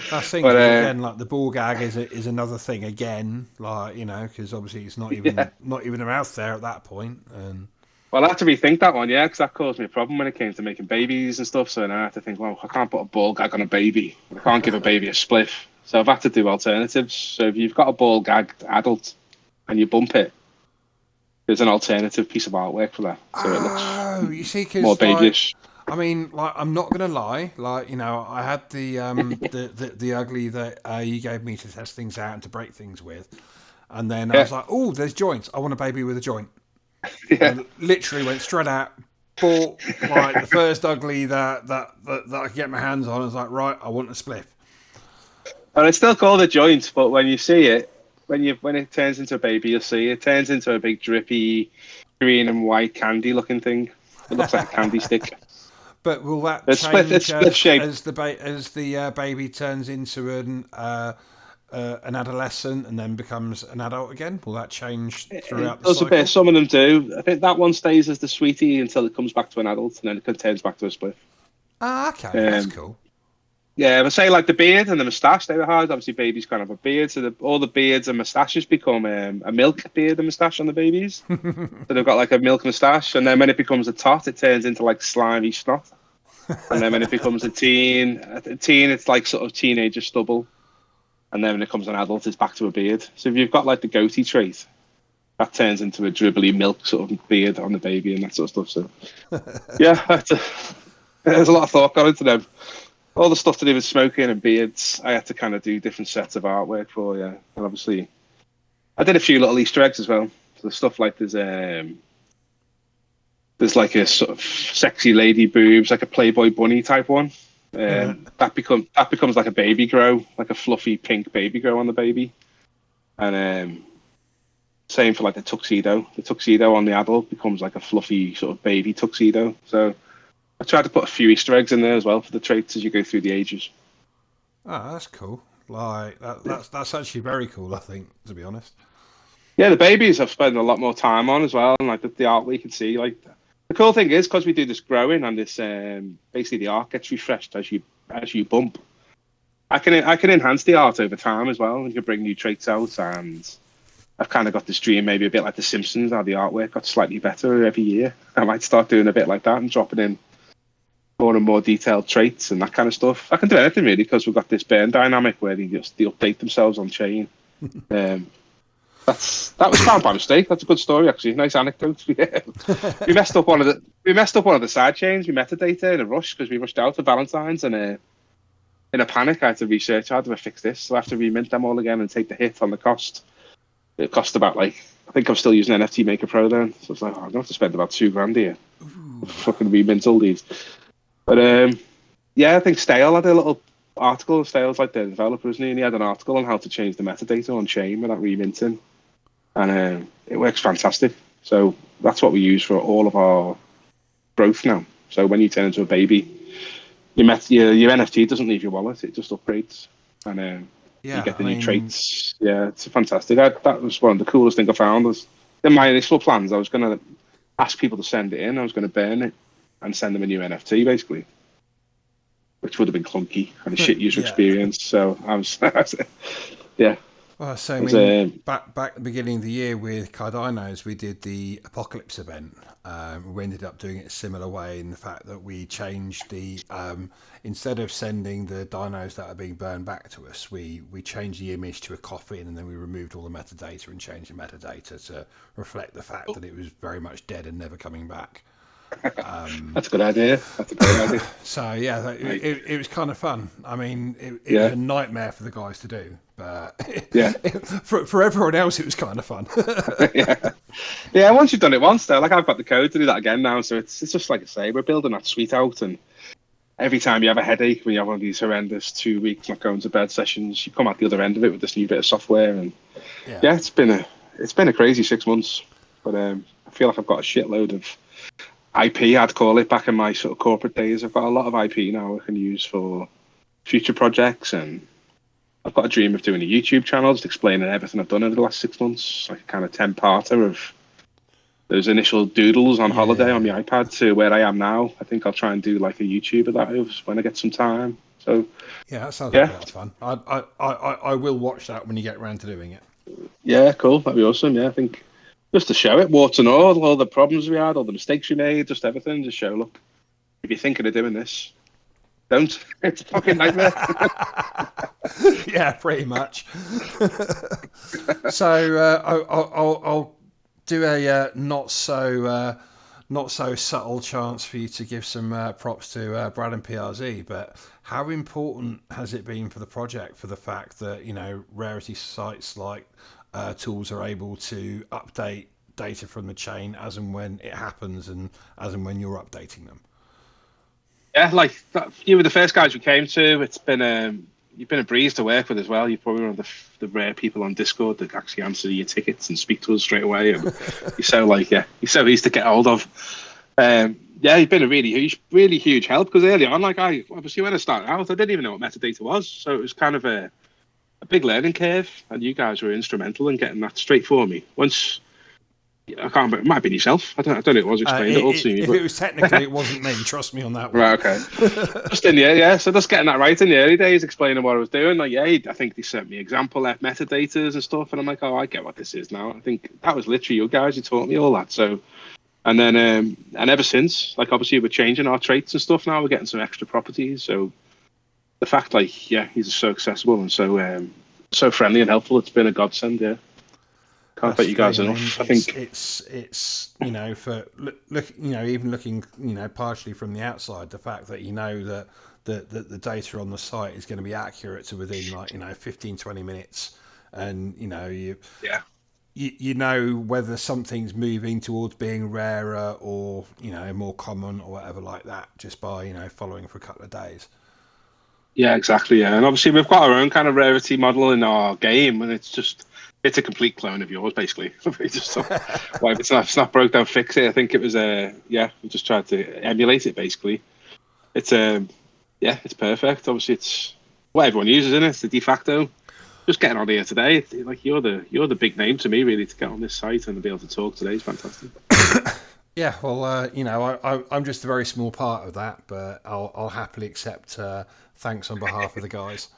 That's thing. Again, like the ball gag is another thing again. Like because obviously it's not even a mouth there at that point. And well, I had to rethink that one, because that caused me a problem when it came to making babies and stuff. So now I had to think, well, I can't put a ball gag on a baby. I can't give a baby a spliff. So I've had to do alternatives. So if you've got a ball gagged adult and you bump it, there's an alternative piece of artwork for that. So it looks you see, cause more babyish. I mean, like, I'm not gonna lie. Like, I had the the ugly that you gave me to test things out and to break things with, and then I was like, oh, there's joints. I want a baby with a joint. Yeah. And literally went straight out, bought like the first ugly that I could get my hands on. I was like, right, I want a spliff. And it's still called a joint, but when you see it, when it turns into a baby, you'll see it turns into a big drippy green and white candy looking thing. It looks like a candy stick. But will that it's change split shape as the baby turns into an adolescent and then becomes an adult again? Will that change throughout the cycle? A bit. Some of them do. I think that one stays as the sweetie until it comes back to an adult, and then it turns back to a spliff. Ah, okay, that's cool. Yeah, but say like the beard and the moustache, they were hard. Obviously, babies can't have a beard, so all the beards and moustaches become a milk beard and moustache on the babies. So they've got like a milk moustache, and then when it becomes a tot, it turns into like slimy snot. And then when it becomes a teen, it's like sort of teenager stubble. And then when it comes an adult, it's back to a beard. So if you've got like the goatee trait, that turns into a dribbly milk sort of beard on the baby and that sort of stuff. So yeah, there's a lot of thought gone into them. All the stuff to do with smoking and beards, I had to kind of do different sets of artwork for, yeah. And obviously, I did a few little Easter eggs as well. So stuff like there's like a sort of sexy lady boobs, like a Playboy bunny type one. That becomes like a baby grow, like a fluffy pink baby grow on the baby. And same for like the tuxedo. The tuxedo on the adult becomes like a fluffy sort of baby tuxedo. So I tried to put a few Easter eggs in there as well for the traits as you go through the ages. Oh, that's cool. Like Yeah, that's actually very cool. I think, to be honest. yeah, the babies I've spent a lot more time on as well, and like the art we can see. Like the cool thing is because we do this growing and this basically the art gets refreshed as you bump. I can enhance the art over time as well. You can bring new traits out, and I've kind of got this dream, maybe a bit like The Simpsons, how the artwork got slightly better every year. I might start doing a bit like that and dropping in more and more detailed traits and that kind of stuff. I can do anything really because we've got this burn dynamic where they update themselves on chain. Um, that was found by mistake. That's a good story actually. Nice anecdote. We messed up one of the side chains. We metadata in a rush because we rushed out for Valentine's and in a panic I had to research how do I fix this. So I have to remint them all again and take the hit on the cost. It cost about like I think I'm still using NFT Maker Pro then. So it's like I'm gonna have to spend about $2,000 here. Ooh. Fucking remint all these. But yeah, I think Stale had a little article. Stale's like the developer, isn't he? And he had an article on how to change the metadata on chain without reminting, and it works fantastic. So that's what we use for all of our growth now. So when you turn into a baby, your NFT doesn't leave your wallet; it just upgrades, and you Yeah, get I the new mean, traits. Yeah, it's fantastic. That was one of the coolest thing I found. Was in my initial plans, I was going to ask people to send it in. I was going to burn it and send them a new NFT, basically, which would have been clunky and a shit user yeah. experience. So yeah, Well, so I it was mean, back at the beginning of the year with Cardinos, we did the Apocalypse event. We ended up doing it a similar way in the fact that we changed the instead of sending the dinos that are being burned back to us, we changed the image to a coffin, and then we removed all the metadata and changed the metadata to reflect the fact that it was very much dead and never coming back. Um, that's a good idea. That's a great idea. so yeah, Right. it was kind of fun. I mean, it was Yeah, a nightmare for the guys to do, but yeah, for everyone else, it was kind of fun. yeah, yeah. Once you've done it once, though, like I've got the code to do that again now. So it's just like I say, we're building that suite out, and every time you have a headache when you have one of these horrendous 2 weeks not going to bed sessions, you come out the other end of it with this new bit of software, and Yeah, yeah, it's been a crazy 6 months, but I feel like I've got a shitload of IP, I'd call it, back in my sort of corporate days. I've got a lot of IP now I can use for future projects, and I've got a dream of doing a YouTube channel just explaining everything I've done over the last 6 months, like a kind of 10-parter of those initial doodles on holiday on yeah, my iPad to where I am now. I think I'll try and do like a YouTube of that when I get some time. So yeah. That sounds like a yeah, lot of fun. I will watch that when you get around to doing it. yeah, cool. That'd be awesome. Yeah, I think just to show it, warts and all the problems we had, all the mistakes we made, just everything. Just show, look, if you're thinking of doing this, don't. It's a fucking nightmare. Yeah, pretty much. So I'll do a not so subtle chance for you to give some props to Brad and PRZ. But how important has it been for the project for the fact that rarity sites like tools are able to update data from the chain as and when it happens and as and when you're updating them? Yeah, like that, you were the first guys we came to. It's been you've been a breeze to work with as well. You're probably one of the rare people on Discord that actually answer your tickets and speak to us straight away. And you're so easy to get hold of. Yeah, you've been a really huge help because early on, like I obviously when I started out, I didn't even know what metadata was, so it was kind of a big learning curve. And you guys were instrumental in getting that straight for me. Once I can't remember, it might have been yourself. I don't know. It was explained it all to me, If but it was technically, it wasn't me. Trust me on that one. right, okay. Just in yeah. So just getting that right in the early days, explaining what I was doing. Like, yeah, I think they sent me example F metadators and stuff, and I'm like, oh, I get what this is now. I think that was literally you guys who taught me all that. So, and then and ever since, like, obviously we're changing our traits and stuff now. We're getting some extra properties. So the fact, like, yeah, he's so accessible and so friendly and helpful. It's been a godsend. Yeah, can't That's thank the you guys thing. I mean, enough. I think. it's for look even looking partially from the outside, the fact that that the data on the site is going to be accurate to within 15-20 minutes, and you Yeah. you know whether something's moving towards being rarer or more common or whatever like that just by following for a couple of days. Yeah, exactly. Yeah, and obviously we've got our own kind of rarity model in our game, and it's a complete clone of yours, basically. We just thought, well, if it's not broke down, fix it. I think it was we just tried to emulate it basically. It's yeah, it's perfect. Obviously, it's what everyone uses, isn't it? It's the de facto. Just getting on here today, like you're the big name to me, really, to get on this site and to be able to talk today is fantastic. Yeah, well, I'm just a very small part of that, but I'll happily accept thanks on behalf of the guys.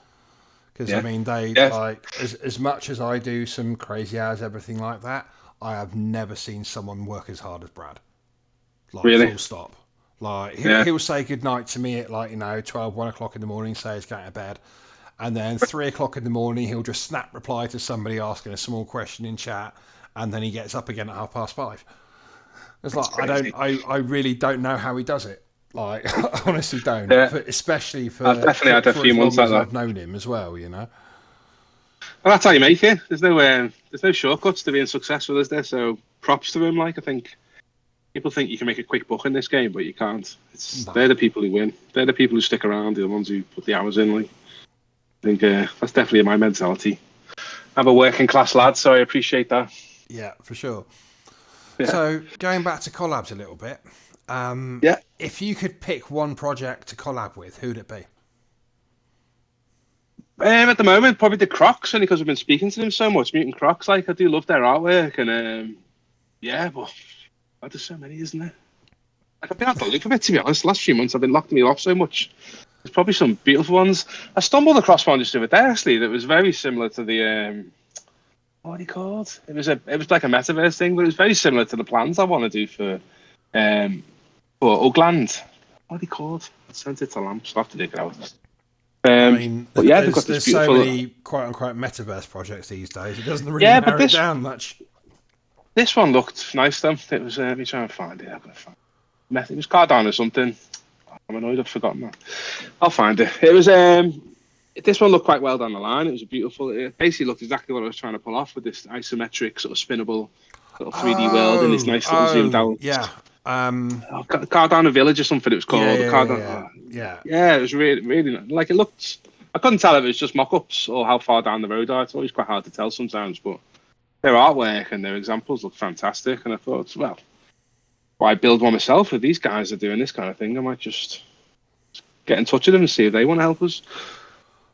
Because I Yeah, mean, they yeah, like as much as I do some crazy hours, everything like that. I have never seen someone work as hard as Brad. Like really, full stop. Like yeah. he'll say goodnight to me at 12, 1 o'clock in the morning, say he's going to bed, and then 3 o'clock in the morning he'll just snap reply to somebody asking a small question in chat, and then he gets up again at 5:30. It's It's like crazy. I really don't know how he does it. Like I honestly don't. Yeah, Especially I've definitely had a for few as months long like as that. I've known him as well. Well, that's how you make it. There's no shortcuts to being successful, is there? So props to him. Like I think people think you can make a quick buck in this game, but you can't. Nah. They're the people who win. They're the people who stick around. They're the ones who put the hours in. Like I think that's definitely my mentality. I'm a working class lad, so I appreciate that. Yeah, for sure. Yeah, So going back to collabs a little bit, yeah. if you could pick one project to collab with, who'd it be? At the moment, probably the Crocs, only because I've been speaking to them so much. Mutant Crocs, like I do love their artwork, and yeah, but there's so many, isn't there? Like I've been out the loop of it, to be honest. The last few months, I've been locking me off so much. There's probably some beautiful ones. I stumbled across one just the other day, actually, that was very similar to the what are they called? It was like a metaverse thing, but it was very similar to the plans I want to do for Ugland. What are they called? I sent it to Lamps. I'll have to dig it out. I mean, But yeah, they've got this there's so beautiful. many quote unquote metaverse projects these days. It doesn't really Yeah, but narrow it this down much. this one looked nice though. It was. Let me try and find it. I'm gonna find it. It was Cardano or something. I'm annoyed I've forgotten that. I'll find it. It was. This one looked quite well down the line. It was beautiful. It basically looked exactly what I was trying to pull off with this isometric sort of spinnable little 3D world in this nice little zoomed out. Yeah. Cardano Village or something it was Yeah, called. yeah, yeah, yeah, yeah. Yeah, it was really, really like it looked. I couldn't tell if it was just mock-ups or how far down the road are. It's always quite hard to tell sometimes, but their artwork and their examples look fantastic. And I thought, well, why build one myself if these guys are doing this kind of thing? I might just get in touch with them and see if they want to help us.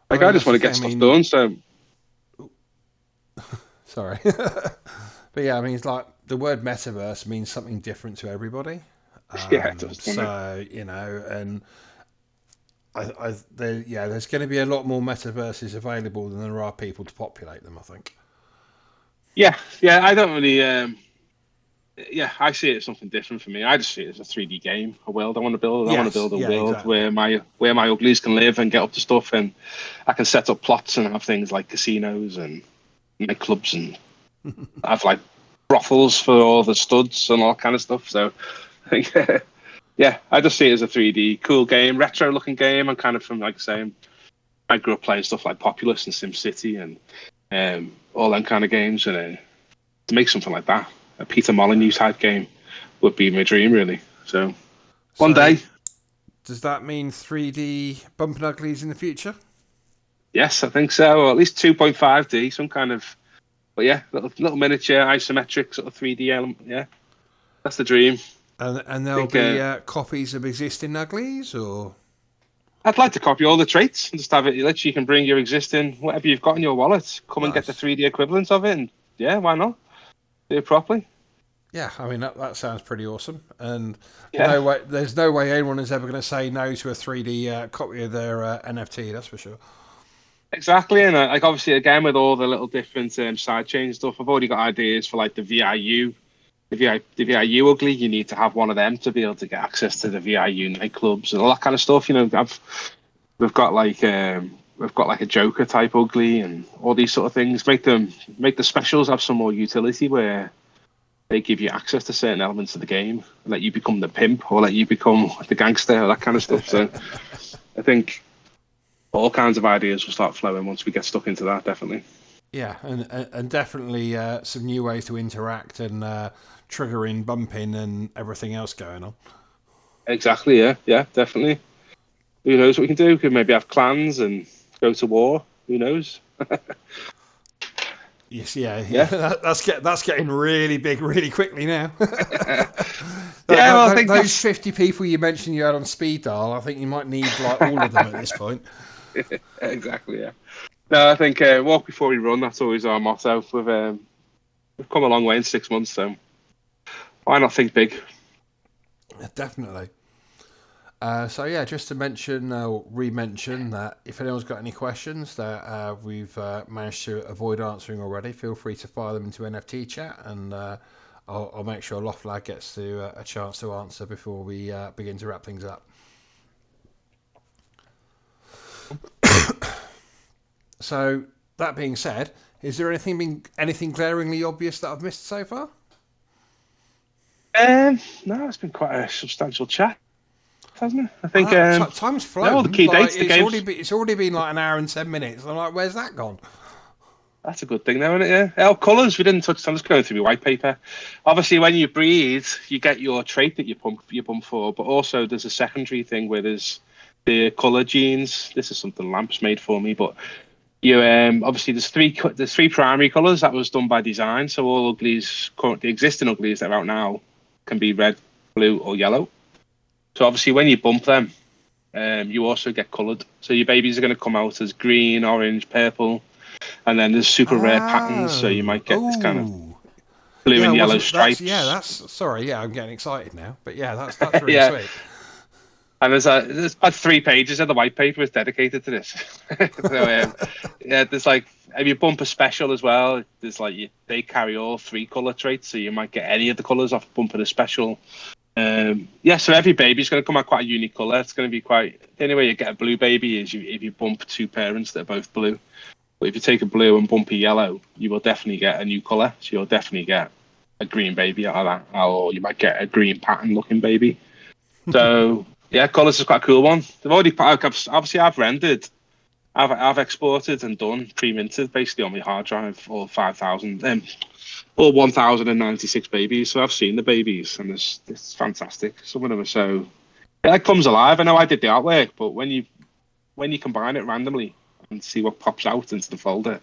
I Like mean, I just that's the want to thing. get I stuff mean, done. So sorry, but yeah, I mean, it's like the word metaverse means something different to everybody. yeah, it does, doesn't it? So and there's going to be a lot more metaverses available than there are people to populate them. I think. Yeah, yeah. I don't really. Yeah, I see it as something different for me. I just see it as a 3D game, a world I want to build. I want to Yes. build a Yeah. world Exactly. where my uglies can live and get up to stuff, and I can set up plots and have things like casinos and nightclubs and have like brothels for all the studs and all that kind of stuff. So I think, yeah, I just see it as a 3D cool game, retro looking game. I'm kind of from like saying I grew up playing stuff like Populous and SimCity and all them kind of games, and to make something like that, a Peter Molyneux type game, would be my dream, really. So one So day, does that mean 3D bumping uglies in the future? yes, I think so, or at least 2.5D, some kind of. But yeah, little miniature isometric sort of 3D element. Yeah, that's the dream. And I there'll think be copies of existing uglies, or I'd like to copy all the traits and just have it. Literally, you can bring your existing whatever you've got in your wallet, come and get the nice. 3D equivalent of it, and yeah, why not do it properly? Yeah, I mean that sounds pretty awesome, and Yeah, there's no way anyone is ever going to say no to a 3D copy of their NFT. That's for sure. exactly. And like obviously, again with all the little different side chain stuff, I've already got ideas for like the VIU. The VIU ugly, you need to have one of them to be able to get access to the VIU nightclubs and all that kind of stuff. We've got like a Joker type ugly and all these sort of things. Make the specials have some more utility where they give you access to certain elements of the game, let you become the pimp or let you become the gangster or that kind of stuff. So I think all kinds of ideas will start flowing once we get stuck into that. Definitely. Yeah, and definitely some new ways to interact and triggering bumping and everything else going on. Exactly. Yeah. Yeah. Definitely. Who knows what we can do? We could maybe have clans and go to war. Who knows? Yes, yeah, yeah. Yeah. That's getting really big really quickly now. Yeah. Well, I think Those that's 50 people you mentioned you had on speed dial, I think you might need like all of them at this point. exactly. Yeah. No, I think walk before we run. That's always our motto. We've come a long way in 6 months, so why not think big? Definitely. So yeah, just to mention, re-mention that if anyone's got any questions that we've managed to avoid answering already, feel free to fire them into NFT chat, and I'll make sure Loftlad gets to a chance to answer before we begin to wrap things up. So that being said, is there anything glaringly obvious that I've missed so far? No, it's been quite a substantial chat, hasn't it? I think Time's no, all the flown. key Like dates, the games. it's already been like an hour and 10 minutes. I'm like, where's that gone? That's a good thing, though, isn't it? Yeah. Oh, colours. We didn't touch. I'm just going through my white paper. Obviously, when you breed, you get your trait that you pump for, but also there's a secondary thing where there's the colour genes. This is something Lamps made for me, but you obviously there's three primary colours that was done by design. So all uglies, the existing uglies that are out now, can be red, blue, or yellow. So obviously, when you bump them, you also get coloured. So your babies are going to come out as green, orange, purple, and then there's super rare patterns. So you Oh, might get this kind of oh, blue yeah. and yellow Wasn't that's yeah? stripes. That's sorry. Yeah, I'm getting excited now. But yeah, that's really Yeah, sweet. and there's about 3 pages of the white paper is dedicated to this. So yeah, there's like if you bump a special as well, there's like they carry all three color traits, so you might get any of the colors off bumping a special. Yeah, so every baby's going to come out quite a unique color. It's going to be quite. The only way you get a blue baby is if you bump two parents that are both blue. But if you take a blue and bump a yellow, you will definitely get a new color. So you'll definitely get a green baby out of that, or you might get a green pattern looking baby. So yeah, colours is quite a cool one. They've already obviously I've rendered, I've exported and done pre-minted basically on my hard drive all 5,000 all 1,096 babies. So I've seen the babies and it's fantastic. Some of them are so yeah, it comes alive. I know I did the artwork, but when you combine it randomly and see what pops out into the folder, it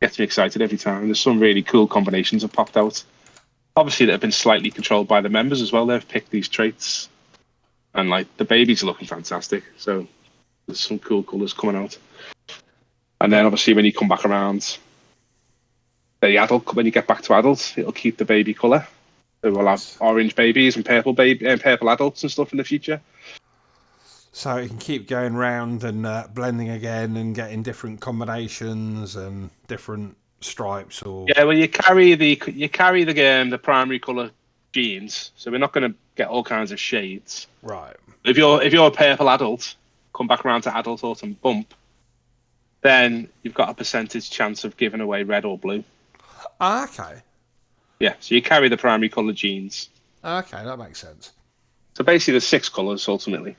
gets me excited every time. There's some really cool combinations have popped out. Obviously, that have been slightly controlled by the members as well. They've picked these traits, and like the babies are looking fantastic. So there's some cool colours coming out. And then obviously when you come back around, the adult when you get back to adults, it'll keep the baby colour. So we'll have orange babies and purple adults and stuff in the future. So you can keep going round and blending again and getting different combinations and different stripes or Yeah, well you carry the primary colour genes, so we're not going to get all kinds of shades. right. If you're a purple adult, come back around to adulthood and bump, then you've got a percentage chance of giving away red or blue. Ah, okay. Yeah, so you carry the primary colour genes. Okay, that makes sense. So basically, there's 6 colours ultimately,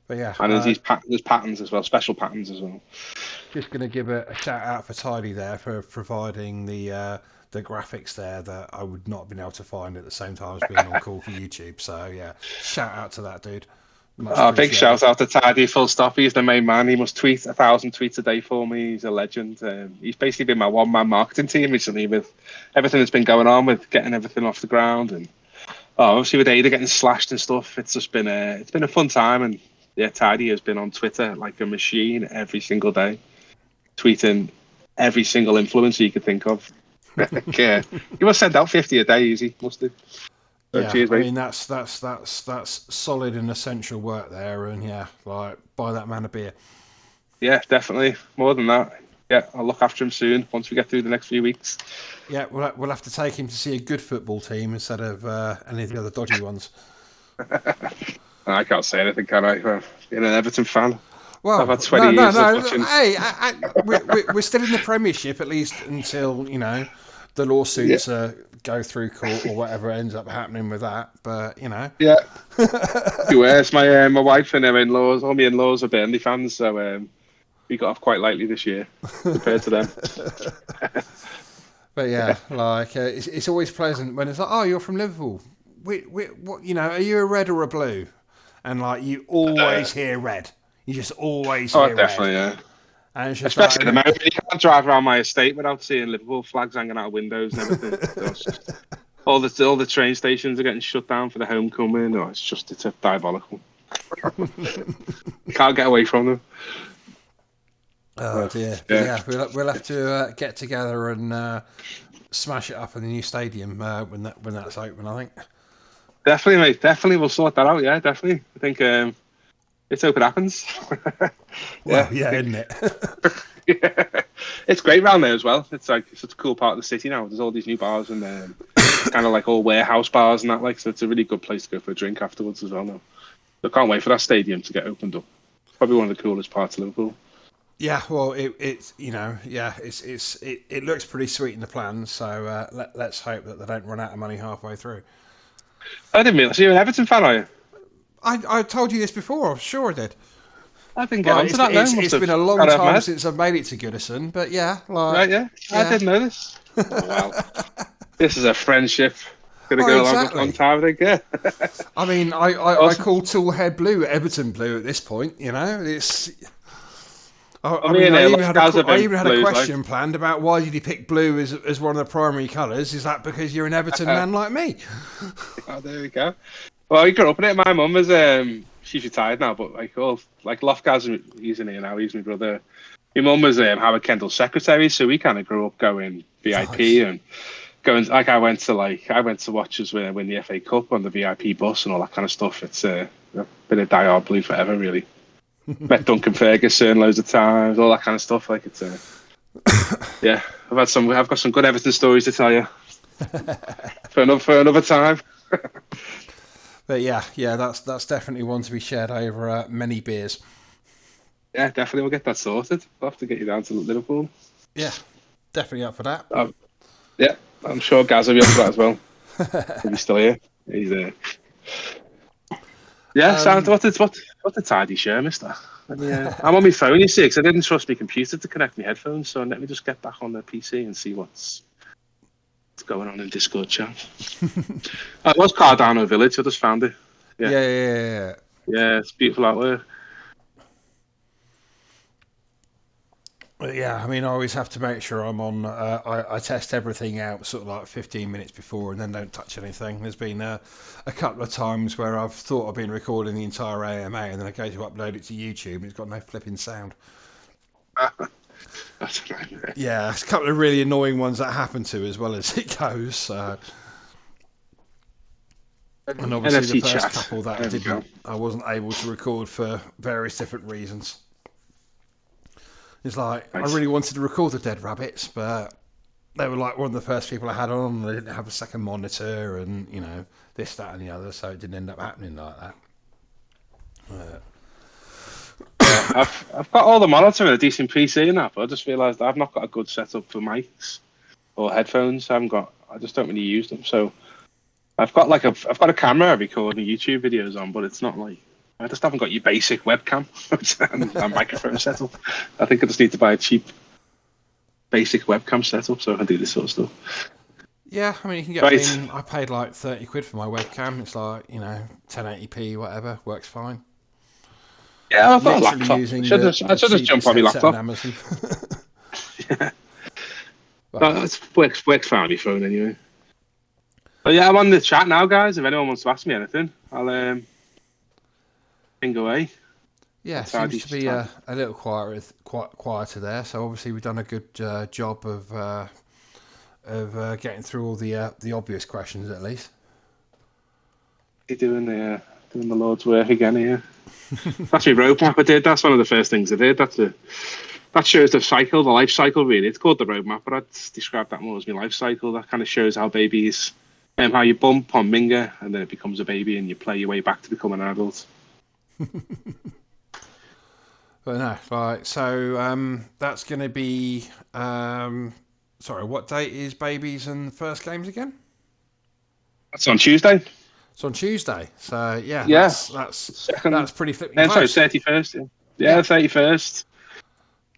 But yeah, and there's patterns as well, special patterns as well. just going to give a shout out for Tidy there for providing the graphics there that I would not have been able to find at the same time as being on call for YouTube. So yeah, shout out to that dude. Much Big appreciated. shout out to Tidy, full stop. He's the main man. He must tweet 1,000 tweets a day for me. He's a legend. He's basically been my one-man marketing team recently with everything that's been going on with getting everything off the ground and obviously with Ada getting slashed and stuff. It's just been a fun time and yeah, Tidy has been on Twitter like a machine every single day, tweeting every single influencer you could think of. Yeah, you must send out 50 a day easy, must do. So Yeah, cheers, I mate. mean that's solid and essential work there, and yeah, like buy that man a beer. Yeah, definitely. More than that. Yeah, I'll look after him soon once we get through the next few weeks. Yeah, we'll have to take him to see a good football team instead of any of the other dodgy ones. I can't say anything, can I? Being an Everton fan, I've had Well, 20 years of no. watching. Hey, we're still in the Premiership at least until the Yeah, lawsuits go through court or whatever ends up happening with that. But yeah. Be worse. My wife and her in-laws, all my in-laws are Burnley fans, so we got off quite lightly this year compared to them. But yeah, like it's always pleasant when it's like, oh, you're from Liverpool. What are you a red or a blue? And like you always hear red. You just always Oh, hear red. definitely, yeah. And it's just Especially like, at the moment, you can't drive around my estate without seeing Liverpool flags hanging out of windows and everything. All the train stations are getting shut down for the homecoming. Oh, it's diabolical. You can't get away from them. oh dear. But yeah, we'll have to get together and smash it up in the new stadium when that's open, I think. Definitely, mate. Definitely, we'll sort that out. Yeah, definitely. I think let's hope it happens. Well, yeah, isn't it? Yeah. It's great around there as well. It's like such a cool part of the city now. There's all these new bars and kind of like all warehouse bars and that. Like, so it's a really good place to go for a drink afterwards as well. Now, so I can't wait for that stadium to get opened up. Probably one of the coolest parts of Liverpool. Yeah, well, it looks pretty sweet in the plans. So let's hope that they don't run out of money halfway through. I didn't realise you're an Everton fan, are you? I told you this before. I'm sure I did. I didn't get onto that now. It's been a long time since I've made it to Goodison, but yeah, right, yeah. I didn't know this. Oh, wow. This is a friendship. Gonna go a long time, I think. Yeah. I mean, I call Toolhead Blue Everton Blue at this point. You know, it's. I even had a question planned about why did he pick blue as one of the primary colours. Is that because you're an Everton man like me? Oh, there we go. Well, I grew up in it. My mum was she's retired now, but like Lofgaz, he's in here now. He's my brother. My mum was Howard Kendall's secretary, so we kind of grew up going VIP and going. Like I went to watch us win the FA Cup on the VIP bus and all that kind of stuff. It's been a diehard Blue forever, really. Met Duncan Ferguson loads of times, all that kind of stuff. Like it's yeah. I've got some good Everton stories to tell you for another time. But yeah, that's definitely one to be shared over many beers. Yeah, definitely. We'll get that sorted. We'll have to get you down to Liverpool. Yeah, definitely up for that. Yeah, I'm sure Gaz will be up for that as well. He's still here. He's there. Yeah, sounds what a tidy show, mister. I'm on my phone, you see, because I didn't trust my computer to connect my headphones, so let me just get back on the PC and see what's going on in Discord chat. It was Cardano Village, I just found it. Yeah. Yeah, it's beautiful out there. Yeah, I mean, I always have to make sure I'm on. I test everything out sort of like 15 minutes before and then don't touch anything. There's been a couple of times where I've thought I've been recording the entire AMA and then I go to upload it to YouTube and it's got no flipping sound. That's right. Yeah, it's a couple of really annoying ones that happen to as well as it goes. And obviously the first couple that I wasn't able to record for various different reasons. It's like, nice. I really wanted to record the dead rabbits, but they were like one of the first people I had on. They didn't have a second monitor and, this, that and the other, so it didn't end up happening like that. I've got all the monitor and a decent PC and that, but I just realised I've not got a good setup for mics or headphones. I just don't really use them. So I've got a camera I record YouTube videos on, but it's not like, I just haven't got your basic webcam and microphone setup. I think I just need to buy a cheap basic webcam setup so I can do this sort of stuff. Yeah, I mean, you can get I paid like 30 quid for my webcam. It's like, 1080p, whatever, works fine. Yeah, I've got a laptop. I should just jump on my laptop. Amazon. Yeah. Well, it works fine on my phone anyway. But yeah, I'm on the chat now, guys. If anyone wants to ask me anything, I'll ping away. Yeah, it seems to be a little quieter there. So obviously we've done a good job of getting through all the obvious questions at least. You're doing the Lord's work again here. That's my roadmap I did. That's one of the first things I did. That shows the life cycle really. It's called the roadmap, but I'd describe that more as my life cycle. That kind of shows how babies, how you bump on Minga and then it becomes a baby and you play your way back to become an adult. But no, right. So that's going to be. Sorry, what date is babies and first games again? That's on Tuesday. It's on Tuesday. So yeah. That's pretty flipping close. Sorry, 31st. Yeah, 31st.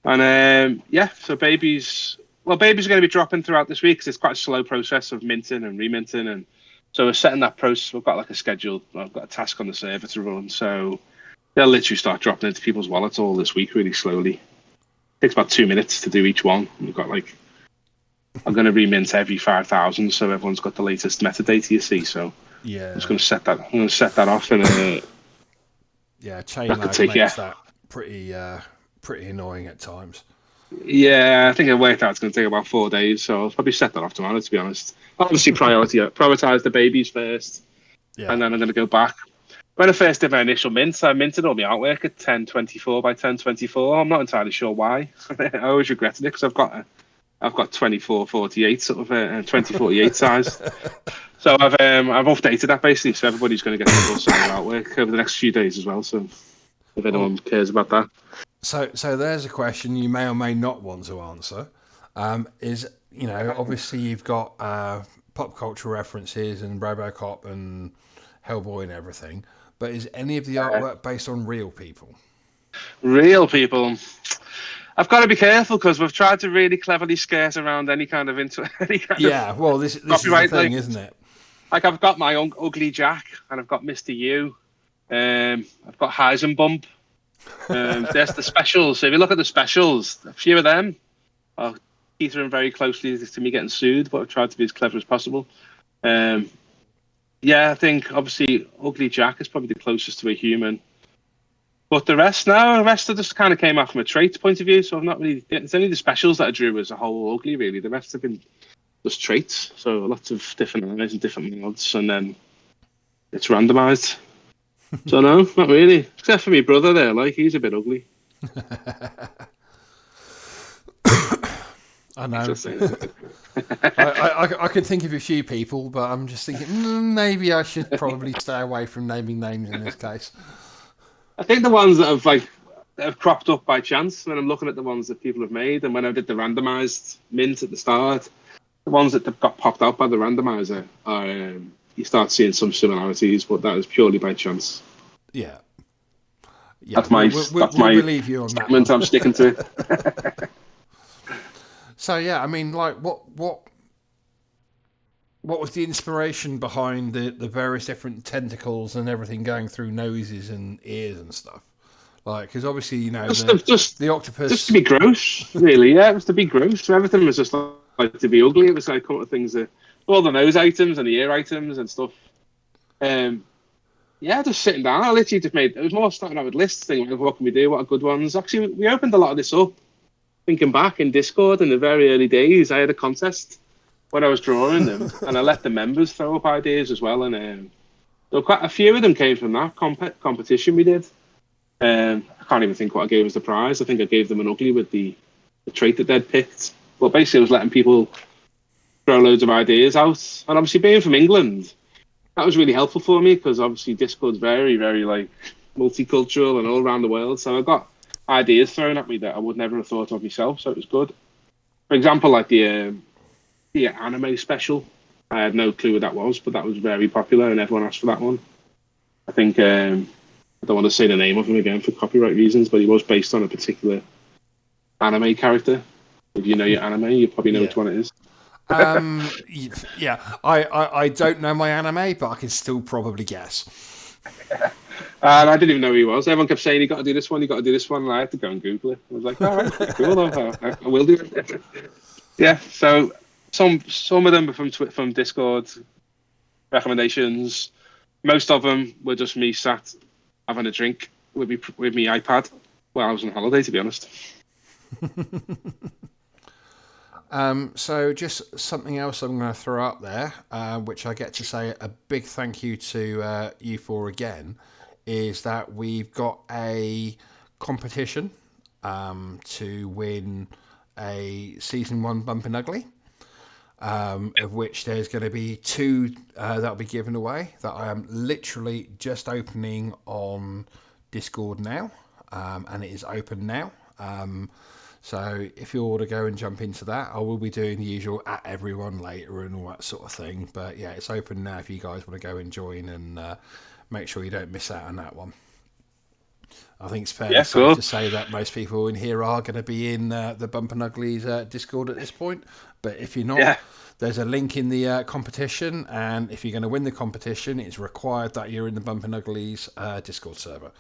And so babies are going to be dropping throughout this week because it's quite a slow process of minting and reminting, and so we're setting that process. We've got like a schedule. I've got a task on the server to run, so they'll literally start dropping into people's wallets all this week, really slowly. It takes about 2 minutes to do each one. We've got like I'm going to remint every 5,000, so everyone's got the latest metadata. You see, so Yeah. I'm just going to set that. I'm going to set that off, and yeah, chain that could lag take makes that pretty annoying at times. Yeah, I think I worked out it's going to take about 4 days, so I'll probably set that off tomorrow, to be honest. Obviously, prioritize the babies first, Yeah. and then I'm going to go back. When I first did my initial mint, I minted all my artwork at 1024 by 1024. I'm not entirely sure why. I always regretted it because I've got 2448 sort of 2048 size. So I've updated that basically, so everybody's going to get the full size artwork over the next few days as well. So if anyone cares about that. So there's a question you may or may not want to answer. Is obviously you've got pop culture references and RoboCop and Hellboy and everything, but is any of the artwork based on real people? Real people. I've got to be careful because we've tried to really cleverly skirt around any kind of well, this is the thing, isn't it? Like I've got my own Ugly Jack and I've got Mr. U. I've got Heisenbump. There's the specials. So if you look at the specials, a few of them are teetering very closely to me getting sued, but I've tried to be as clever as possible. I think obviously Ugly Jack is probably the closest to a human. But the rest just kind of came out from a trait point of view, so I've not really. It's only the specials that I drew as a whole ugly, really. The rest have been just traits, so lots of different eyes and different mods, and then it's randomized. So no, not really, except for my brother there. Like he's a bit ugly. I know. I can think of a few people, but I'm just thinking maybe I should probably stay away from naming names in this case. I think the ones that have cropped up by chance when I'm looking at the ones that people have made, and when I did the randomized mint at the start, the ones that got popped out by the randomizer are you start seeing some similarities, but that is purely by chance. Yeah. That's my believe you on statement. That I'm sticking to it. So yeah, I mean, like, what was the inspiration behind the various different tentacles and everything going through noses and ears and stuff? Like, because obviously, the octopus. Just to be gross, really. Yeah, it was to be gross. So everything was just like to be ugly. It was like come to things that all the nose items and the ear items and stuff. Just sitting down. I literally just made. It was more starting out with lists, thinking, what can we do? What are good ones? Actually, we opened a lot of this up. Thinking back in Discord in the very early days, I had a contest when I was drawing them, and I let the members throw up ideas as well. And so quite a few of them came from that competition we did. I can't even think what I gave as the prize. I think I gave them an ugly with the trait that they'd picked. But basically, I was letting people throw loads of ideas out. And obviously, being from England, that was really helpful for me because obviously Discord's very, very like multicultural and all around the world. So I got ideas thrown at me that I would never have thought of myself. So it was good. For example, like the anime special. I had no clue what that was, but that was very popular and everyone asked for that one. I think I don't want to say the name of him again for copyright reasons, but he was based on a particular anime character. If you know your anime, you probably know which one it is. Yeah, I don't know my anime, but I can still probably guess. And I didn't even know who he was. Everyone kept saying, you got to do this one, you got to do this one, and I had to go and Google it. I was like, all right, cool, I will do it. Yeah, so some of them are from Discord recommendations. Most of them were just me sat having a drink with me iPad while I was on holiday, to be honest. So just something else I'm going to throw up there, which I get to say a big thank you to you for again, is that we've got a competition to win a season 1 Bumpin' Ugly, of which there's going to be 2 that'll be given away that I am literally just opening on Discord now, and it is open now. So if you want to go and jump into that, I will be doing the usual at everyone later and all that sort of thing. But yeah, it's open now if you guys want to go and join, and make sure you don't miss out on that one. I think it's fairly Yeah, safe cool. to say that most people in here are going to be in the Bumpin' Uglies Discord at this point. But if you're not, Yeah, there's a link in the competition, and if you're going to win the competition, it's required that you're in the Bumpin' Uglies Discord server.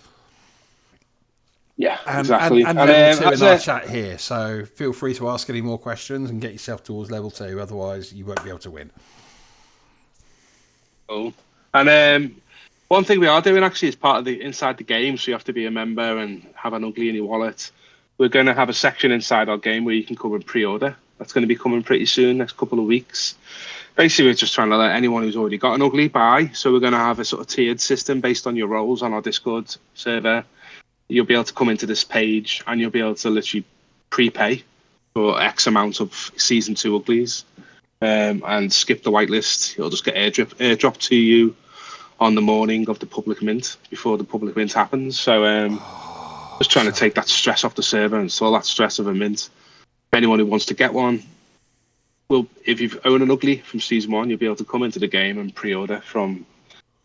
yeah, And, and, exactly. and And level 2 in as our a chat here. So feel free to ask any more questions and get yourself towards level 2. Otherwise, you won't be able to win. cool. And one thing we are doing actually is part of the inside the game, so you have to be a member and have an ugly in your wallet. We're going to have a section inside our game where you can come and pre-order. That's going to be coming pretty soon, next couple of weeks. Basically, we're just trying to let anyone who's already got an ugly buy. So we're going to have a sort of tiered system based on your roles on our Discord server. You'll be able to come into this page and you'll be able to literally prepay for X amount of season 2 uglies, and skip the whitelist. It'll just get airdropped to you on the morning of the public mint before the public mint happens. So just trying to take that stress off the server and all that stress of a mint. If anyone who wants to get one, well, if you own an ugly from season 1, you'll be able to come into the game and pre-order from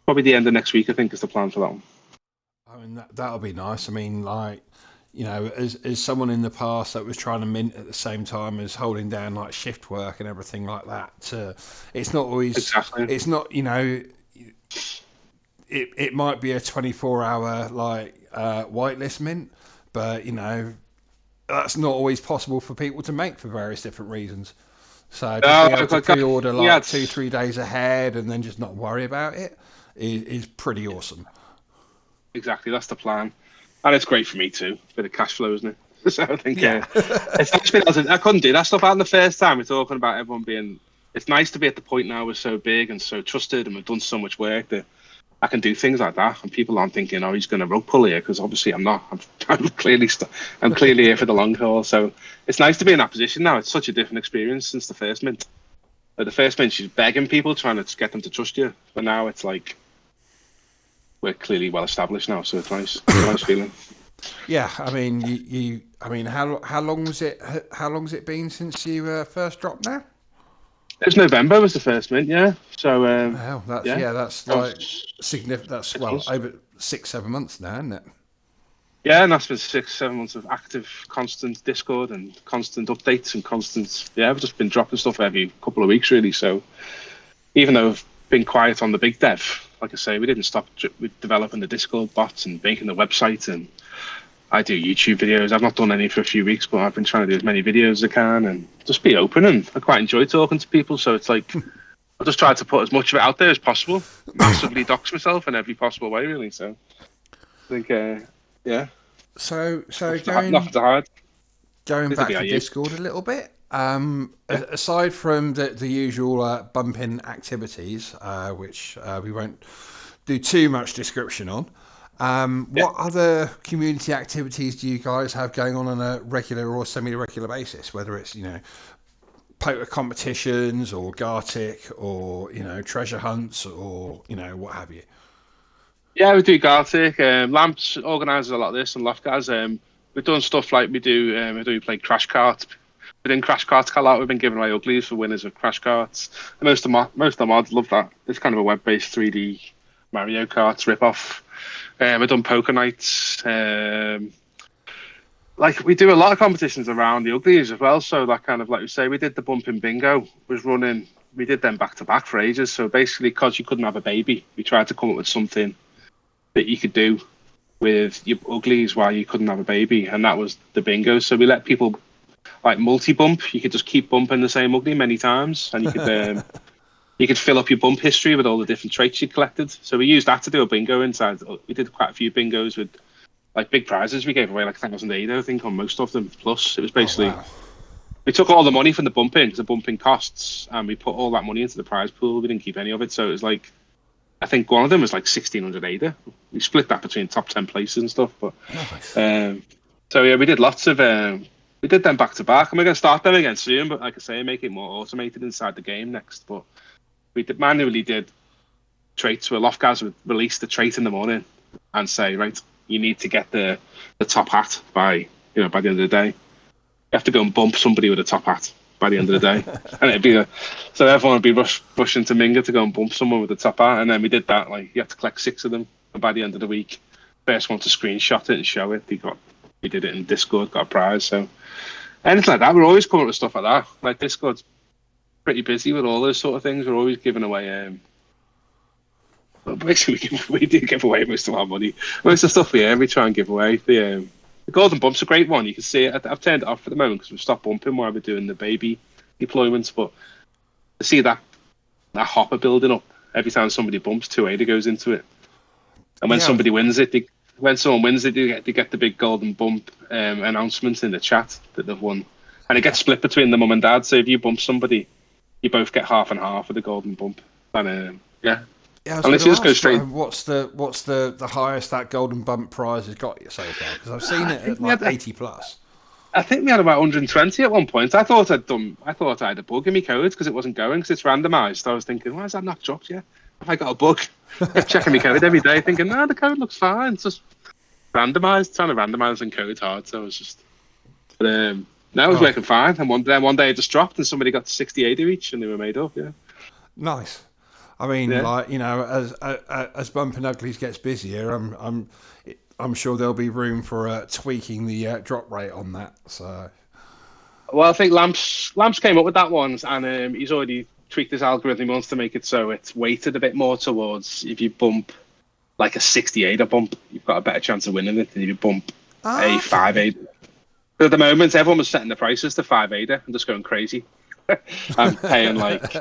probably the end of next week, I think is the plan for that one. I mean, that'll be nice. I mean, like, you know, as someone in the past that was trying to mint at the same time as holding down like shift work and everything like that, it's not always, Exactly. it's not, you know, it might be a 24-hour like whitelist mint, but you know, that's not always possible for people to make for various different reasons. So just No, being able to like that, pre-order yeah, like 2-3 days ahead and then just not worry about it is pretty awesome. exactly. That's the plan. And it's great for me too. Bit of cash flow, isn't it? So I think Yeah. it's been, I couldn't do that stuff out in the first time. We're talking about everyone being. It's nice to be at the point now we're so big and so trusted, and we've done so much work that I can do things like that, and people aren't thinking, "Oh, he's going to rug pull here," because obviously I'm not. I'm clearly, I'm clearly here for the long haul. So it's nice to be in that position now. It's such a different experience since the first mint. At the first mint, she's begging people, trying to get them to trust you, but now it's like we're clearly well established now. So it's nice. It's a nice feeling. Yeah, I mean, I mean, how long was it? How long's it been since you first dropped now? It was November was the first mint, yeah. So Wow, yeah, that's that like was significant. That's 6 months. over 6-7 months now, isn't it? Yeah, and that's been 6, 7 months of active, constant Discord and constant updates and constant. Yeah, I've just been dropping stuff every couple of weeks, really. So even though I've been quiet on the big dev, like I say, we didn't stop with developing the Discord bots and making the website. And I do YouTube videos. I've not done any for a few weeks, but I've been trying to do as many videos as I can and just be open. And I quite enjoy talking to people. So it's like I just tried to put as much of it out there as possible. Massively dox myself in every possible way, really. So I think, yeah, So nothing to hide. going This will back be how to you. Discord a little bit. Yeah. Aside from the usual bumping activities, which we won't do too much description on, Yeah. what other community activities do you guys have going on a regular or semi-regular basis? Whether it's, you know, poker competitions or Gartic or, you know, treasure hunts or, you know, what have you. Yeah, we do Gartic. Lamps organises a lot of this and Loftgas. We've done stuff like we play Crash Kart. Within Crash Kart Call Out, we've been giving away uglies for winners of Crash Karts. And most of the mods love that. It's kind of a web-based 3D Mario Kart rip-off. We've done poker nights. Like we do a lot of competitions around the uglies as well. So that kind of like we say, we did the bumping bingo was running. We did them back to back for ages. So basically, because you couldn't have a baby, we tried to come up with something that you could do with your uglies while you couldn't have a baby, and that was the bingo. So we let people like multi-bump. You could just keep bumping the same ugly many times, and you could fill up your bump history with all the different traits you collected. So we used that to do a bingo inside. We did quite a few bingos with like big prizes. We gave away like 1,000 I think on most of them. Plus, it was Oh basically wow. we took all the money from the bumping, because the bumping costs, and we put all that money into the prize pool. We didn't keep any of it, so it was like I think one of them was like 1,600 ADA. We split that between top 10 places and stuff. But Nice. so yeah, we did lots of we did them back to back, and we're going to start them again soon. But like I say, make it more automated inside the game next. But we manually did traits where Loftgas would release the trait in the morning and say, right, you need to get the top hat by by the end of the day. You have to go and bump somebody with a top hat by the end of the day, and it'd be so everyone would be rushing to Minga to go and bump someone with a top hat, and then we did that. Like you have to collect 6 of them, and by the end of the week, first one to screenshot it and show it. We did it in Discord, got a prize. So anything like that, we're always coming up with stuff like that. Like Discord's pretty busy with all those sort of things. We're always giving away. Well, basically, we do give away most of our money. Most of the stuff we try and give away. The Golden Bump's a great one. You can see it. I've turned it off at the moment because we've stopped bumping while we're doing the baby deployments. But to see that hopper building up every time somebody bumps, 2 ADA goes into it. And when somebody wins it, when someone wins it, they get the big Golden Bump announcement in the chat that they've won. And it gets split between the mum and dad. So if you bump somebody, you both get half and half of the Golden Bump. And yeah. Yeah, and let's just go straight. What's the highest that Golden Bump prize has got you so far? Because I've seen it at like 80 plus. I think we had about 120 at one point. I thought I had a bug in my code because it wasn't going because it's randomised. I was thinking, why is that not dropped yet? Have I got a bug? I'm checking my code every day, thinking, no, the code looks fine. It's just randomised. Trying to randomise and code hard, so I was just. But no, it was working fine. And one day it just dropped, and somebody got to 68 each, and they were made up. Yeah. Nice. I mean, like, you know, as Bumping Uglies gets busier, I'm sure there'll be room for tweaking the drop rate on that. So, well, I think Lamps came up with that one, and he's already tweaked his algorithm. He wants to make it so it's weighted a bit more towards if you bump like a 68 bump, you've got a better chance of winning it than if you bump a 5 But at the moment, everyone was setting the prices to 5 ADA. I'm just going crazy. I'm paying like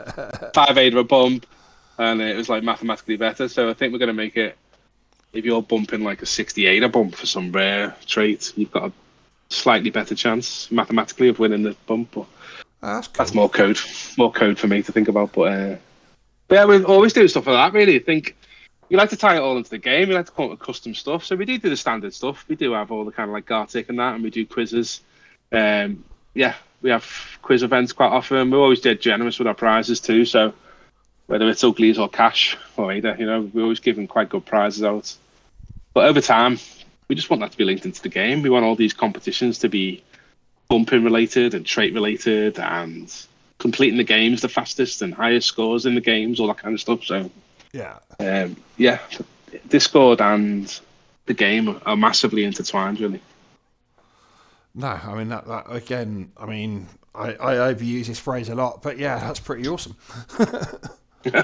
5 ADA a bump. And it was like mathematically better. So I think we're going to make it, if you're bumping like a 68 bump for some rare trait, you've got a slightly better chance mathematically of winning the bump. But that's more code for me to think about. But yeah, we always do stuff like that, really. I think we like to tie it all into the game. We like to come up with custom stuff. So we do the standard stuff. We do have all the kind of like Gartic and that, and we do quizzes. Yeah, we have quiz events quite often. We're always dead generous with our prizes too. So whether it's Uglies or cash or either, you know, we're always giving quite good prizes out. But over time, we just want that to be linked into the game. We want all these competitions to be bumping related and trait related and completing the games the fastest and highest scores in the games, all that kind of stuff. So yeah, Discord and the game are massively intertwined, really. No, I mean that again. I mean, I overuse this phrase a lot, but yeah, that's pretty awesome. Yeah,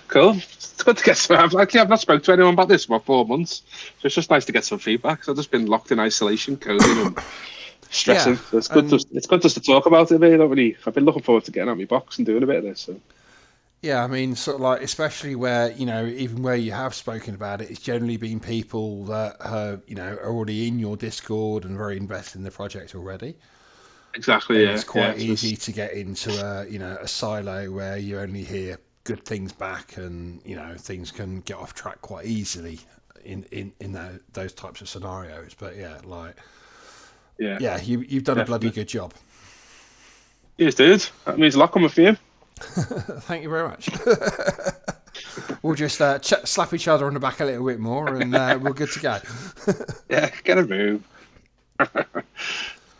cool. It's good to get some. I've not spoken to anyone about this for 4 months, so it's just nice to get some feedback. So I've just been locked in isolation, coding and stressing. So it's good. It's good just to talk about it. I've been looking forward to getting out my box and doing a bit of this. So. Yeah, I mean, sort of like, especially where, you know, even where you have spoken about it, it's generally been people that are, you know, are already in your Discord and very invested in the project already. Exactly. And yeah, it's quite easy to get into a silo where you only hear good things back, and you know things can get off track quite easily in those types of scenarios. But you've done a bloody good job. Yes, dude. That means a lot coming for you. Thank you very much. We'll just slap each other on the back a little bit more, and we're good to go. Yeah, get a move.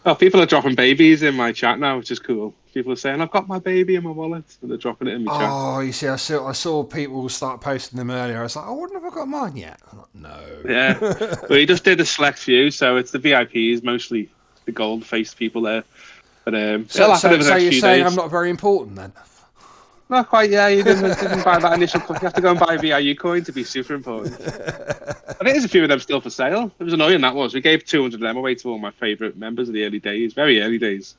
Oh, people are dropping babies in my chat now, which is cool. People are saying, "I've got my baby in my wallet," and they're dropping it in my chat. Oh, you see, I saw people start posting them earlier. I was like, "I wouldn't have got mine yet." I'm like, no. Yeah, well, he just did a select few, so it's the VIPs, mostly the gold-faced people there. But so you're saying I'm not very important then? Not quite. Yeah, you didn't buy that initial. You have to go and buy a VIU coin to be super important. I think there's a few of them still for sale. It was annoying, that was. We gave 200 of them away to all my favourite members of the early days, very early days.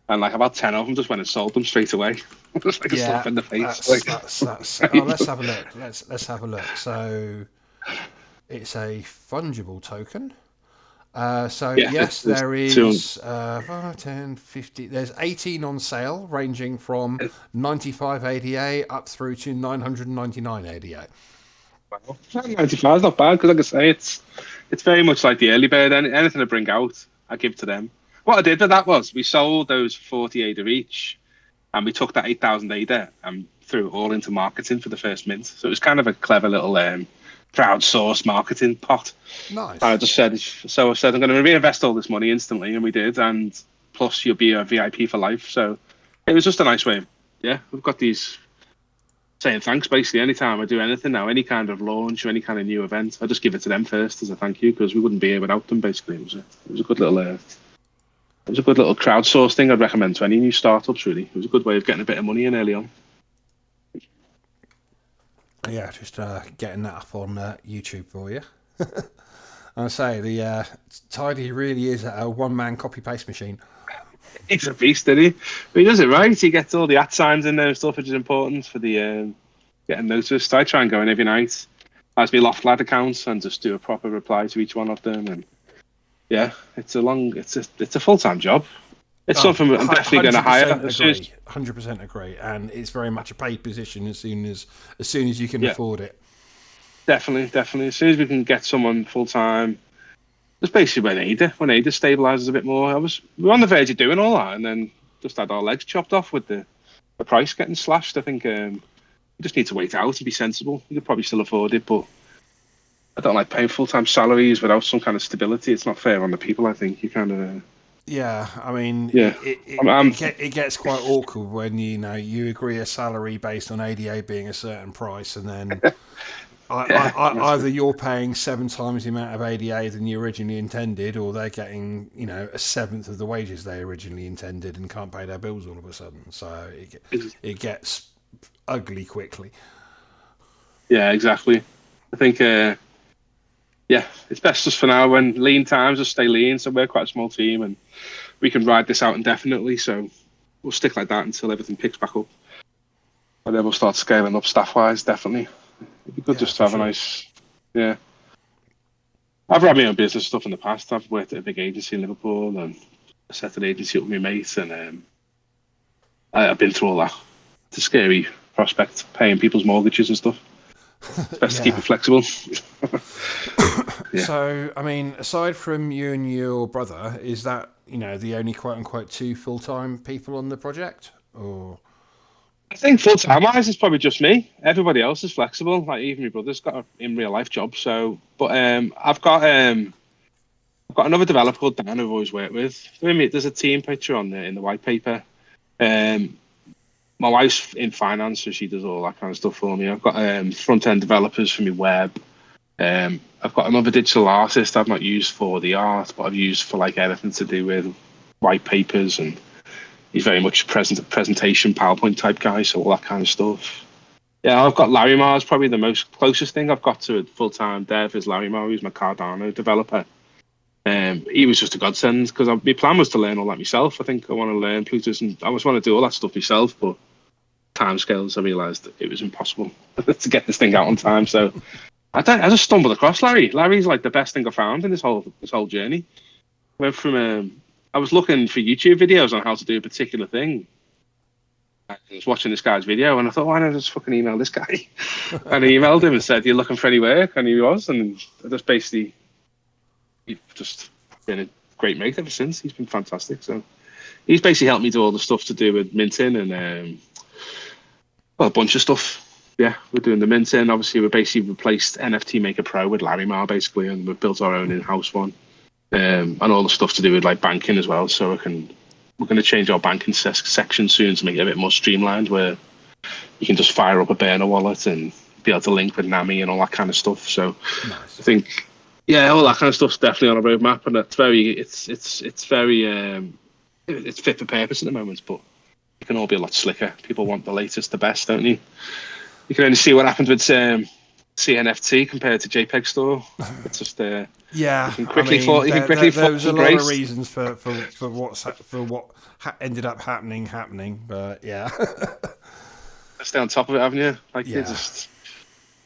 And like about 10 of them just went and sold them straight away. Just like a slap in the face. Let's have a look. Let's have a look. So it's a fungible token. Yes, there is 5, 10, 50. There's 18 on sale, ranging from 95 ADA up through to 999 ADA. Wow. 95 is not bad, because like I say, it's very much like the early bird. Anything I bring out, I give to them. What I did with that was we sold those 40 ADA each, and we took that 8,000 ADA and threw it all into marketing for the first mint. So it was kind of a clever little crowdsourced marketing pot. Nice. I just said, I'm going to reinvest all this money instantly, and we did. And plus, you'll be a VIP for life. So it was just a nice way. Yeah, we've got these saying thanks basically anytime I do anything now, any kind of launch or any kind of new event. I just give it to them first as a thank you because we wouldn't be here without them. Basically, it was a good little crowdsource thing. I'd recommend to any new startups. Really, it was a good way of getting a bit of money in early on. Yeah, just getting that up on YouTube for you. I say the Tidy really is a one-man copy-paste machine. He's a beast, isn't he? But he does it right. He gets all the at signs in there and stuff, which is important for the getting noticed. I try and go in every night as my Loft Lad accounts and just do a proper reply to each one of them. And yeah, it's a full time job. It's Oh, something I'm definitely going to hire. 100% agree, and it's very much a paid position as soon as you can Yeah, afford it. definitely. As soon as we can get someone full time, that's basically when Ada stabilizes a bit more. We were on the verge of doing all that, and then just had our legs chopped off with the price getting slashed. I think we just need to wait out and be sensible. You could probably still afford it, but I don't like paying full time salaries without some kind of stability. It's not fair on the people. I think you kind of Yeah, I mean, yeah. it gets quite awkward when you agree a salary based on ADA being a certain price, and then Yeah, either you're paying 7 times the amount of ADA than you originally intended, or they're getting a seventh of the wages they originally intended and can't pay their bills all of a sudden. So it gets ugly quickly. yeah, exactly. I think yeah, it's best just for now when lean times just stay lean. So we're quite a small team and we can ride this out indefinitely. So we'll stick like that until everything picks back up. And then we'll start scaling up staff wise, definitely. It'd be good Yeah, just to for have a sure. nice, yeah. I've run my own business stuff in the past. I've worked at a big agency in Liverpool and I set an agency up with my mate, and I've been through all that. It's a scary prospect, paying people's mortgages and stuff. It's best to keep Yeah. it flexible. Yeah. So, I mean, aside from you and your brother, is that the only quote unquote two full time people on the project, or? I think full time wise, it's probably just me. Everybody else is flexible. Like even my brother's got a in real life job. So, but I've got another developer called Dan who I've always worked with. There's a team picture on there in the white paper. Um, my wife's in finance, so she does all that kind of stuff for me. I've got front end developers for my web. I've got another digital artist I've not used for the art, but I've used for like anything to do with white papers, and he's very much a presentation PowerPoint type guy, so all that kind of stuff. Yeah, I've got Larry Mar's probably the most closest thing I've got to a full time dev is Larry Mar, who's my Cardano developer. He was just a godsend because my plan was to learn all that myself. I think I want to learn Plutus and I just want to do all that stuff myself, but timescales, I realised it was impossible to get this thing out on time. So I just stumbled across Larry. Larry's like the best thing I found in this whole journey. Went from I was looking for YouTube videos on how to do a particular thing. I was watching this guy's video and I thought, why don't I just fucking email this guy? And I emailed him and said, "You're looking for any work?" And he was, and I just basically he's just been a great mate ever since. He's been fantastic. So he's basically helped me do all the stuff to do with minting and well, a bunch of stuff. Yeah, we're doing the minting. Obviously, we basically replaced NFT Maker Pro with Larimar, basically, and we've built our own in-house one, and all the stuff to do with like banking as well. So we're going to change our banking section soon to make it a bit more streamlined, where you can just fire up a burner wallet and be able to link with Nami and all that kind of stuff. So Nice. I think, yeah, all that kind of stuff's definitely on a roadmap, and it's very it's fit for purpose at the moment, but it can all be a lot slicker. People want the latest, the best, don't you? You can only see what happened with CNFT compared to JPEG Store. It's just Yeah, you can I quickly mean, fall, you can quickly there fall was a from lot of grace. reasons for what ended up happening, but yeah, Stay on top of it, haven't you? Like they yeah, just